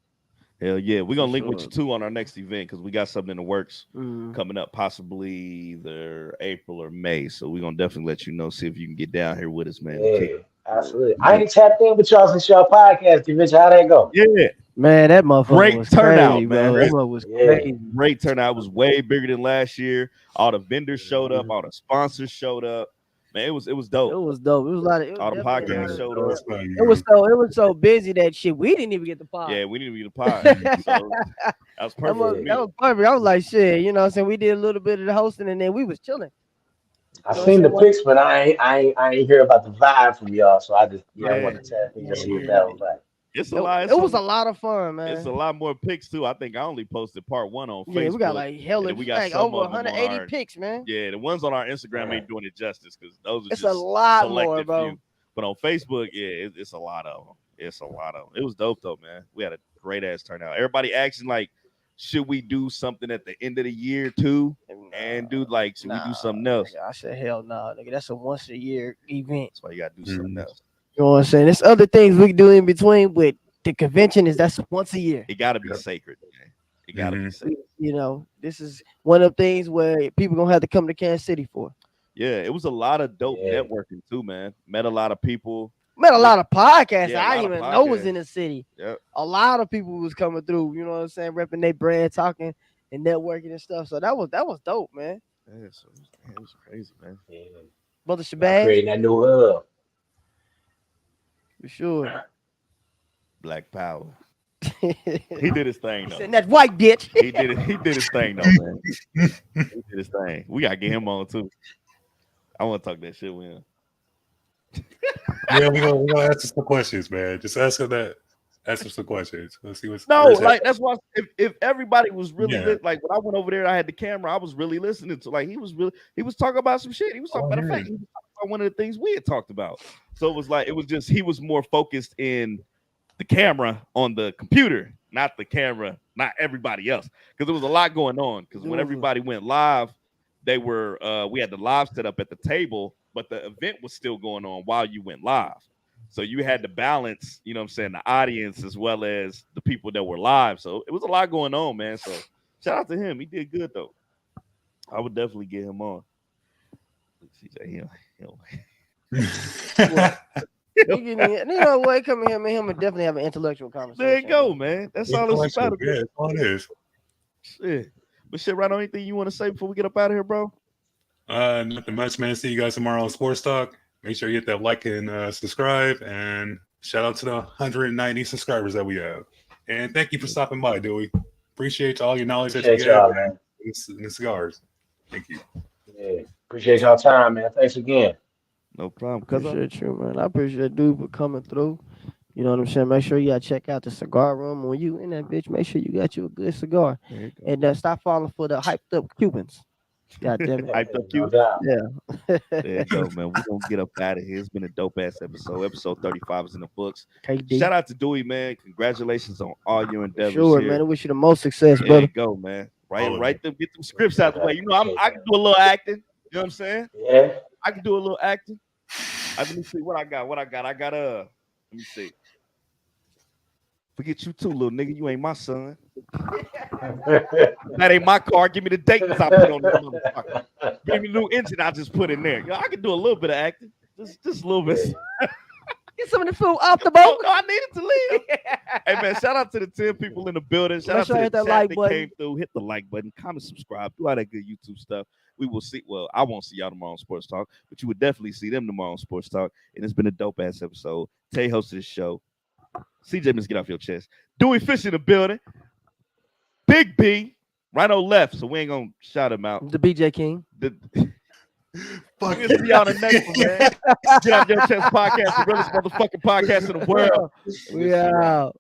Hell yeah, we're gonna link with
sure.
you too on our next event because we got something in the works
Mm.
coming up, possibly either April or May. So we're gonna definitely let you know, see if you can get down here with us, man.
Yeah, absolutely. I ain't tapped in with y'all since y'all podcast convention. How'd that go?
Yeah,
Man, that motherfucker
Great
was
turnout,
crazy,
man.
bro. That motherfucker was
Yeah.
crazy.
great turnout. It was way bigger than last year. All the vendors showed up, all the sponsors showed up. Man, it was
It
dope.
was dope. It was a lot of. It was
All the
definitely a lot
podcasts
of-
showed
That
up.
was fun,
It
man.
was so busy that shit. We didn't even get the pod.
Yeah, we didn't get a pod. So that was
That
perfect.
was,
for me.
that was perfect. I was like, shit, you know what I'm saying? We did a little bit of the hosting and then we was chilling.
I seen the pics, but I ain't hear about the vibe from y'all, so I want to tap in and see what that was like.
It's a lot.
It was a lot of fun, man.
It's a lot more pics too. I think I only posted part 1 on Facebook.
Yeah, we got like hell,
and we got
like
some
over
of them on
180
our-
pics, man.
Yeah, the ones on our Instagram ain't doing it justice because those are
It's
just
a lot
selective
more, bro.
few. But on Facebook, yeah, it's a lot of them. It's a lot of them. It was dope though, man. We had a great ass turnout. Everybody asking like, should we do something at the end of the year too? And dude, like, should we do something else?
Nigga, I said hell no, nigga. That's a once a year event.
That's why you gotta do something else.
You know what I'm saying? There's other things we can do in between, but the convention that's once a year.
It gotta be sacred, man. It gotta be sacred.
You know, this is one of the things where people gonna have to come to Kansas City for.
Yeah, it was a lot of dope networking too, man. Met a lot of people.
Met a lot of podcasts
Yeah, a
I
lot
didn't
of
even know was
podcasts.
in the city.
Yep.
A lot of people was coming through, you know what I'm saying, repping their brand, talking and networking and stuff. So that was dope, man.
Yeah, so it was crazy, man.
Yeah.
Brother Shabazz,
Creating that new hub.
for sure.
Black Power. He did his thing though.
Saying that white bitch.
He did it. He did his thing though, man. He did his thing. We gotta get him on too. I want to talk that shit with him.
Yeah, we gonna answer some questions, man. Just ask him that. Ask him some questions. Let's see what's
No,
where's
like
that?
that's why if everybody was really
Yeah.
like when I went over there, I had the camera. I was really listening to he was talking about some shit. He was talking about the fact he was talking about one of the things we had talked about. So it was just he was more focused in the camera on the computer, not the camera, not everybody else, because there was a lot going on. Because when everybody went live, they were we had the live set up at the table, but the event was still going on while you went live. So you had to balance, you know what I'm saying, the audience as well as the people that were live. So it was a lot going on, man. So shout out to him. He did good though. I would definitely get him on. CJ,
You know what? Come here, man. Him and definitely have an intellectual conversation.
There you go, man. That's all it's about.
Yeah, that's all it is.
Shit. But shit, right on, anything you want to say before we get up out of here, bro?
Nothing much, man. See you guys tomorrow on Sports Talk. Make sure you hit that like and subscribe. And shout out to the 190 subscribers that we have. And thank you for stopping by, Dewey. Appreciate all your knowledge that you
Appreciate y'all,
gave
man.
in the cigars. Thank you.
Yeah. Appreciate y'all time, man. Thanks again.
No problem. Cause
Appreciate you, man. I appreciate dude for coming through. You know what I'm saying? Make sure you gotta check out the cigar room. When you in that bitch, make sure you got you a good cigar. And stop falling for the hyped up Cubans. God damn it.
Hyped up
No
Cubans.
doubt.
Yeah.
There you go, man. We're gonna get up out of here. It's been a dope ass episode. Episode 35 is in the books.
KD.
Shout out to Dewey, man. Congratulations on all your endeavors.
Sure,
here.
man. I wish you the most success,
There
brother.
you go, man. Right,
All of
right. Them, get them scripts out the way. You know, I can do a little acting. You know what I'm saying?
Yeah.
I can do a little acting. Let me see what I got. I got let me see. Forget you too, little nigga. You ain't my son. That ain't my car. Give me the date I put on that motherfucker. Give me a new engine I just put in there. Yo, I can do a little bit of acting. Just a little bit.
Get some of the food off the
Oh,
boat.
no, I needed to leave. Hey man, shout out to the 10 people in the building. Shout
Make
out
sure
to
you
the
hit that
chat
like
that
button.
came through. Hit the like button, comment, subscribe, do all that good YouTube stuff. We will see. Well, I won't see y'all tomorrow on Sports Talk, but you would definitely see them tomorrow on Sports Talk. And it's been a dope ass episode. Tay hosted this show. CJ, let's get off your chest. Dewey Fish in the building. Big B, right on left. So we ain't gonna shout him out.
The BJ King.
Fuck
We'll see y'all the next one, man. Get off your chest podcast, the realest motherfucking podcast in the world.
We out.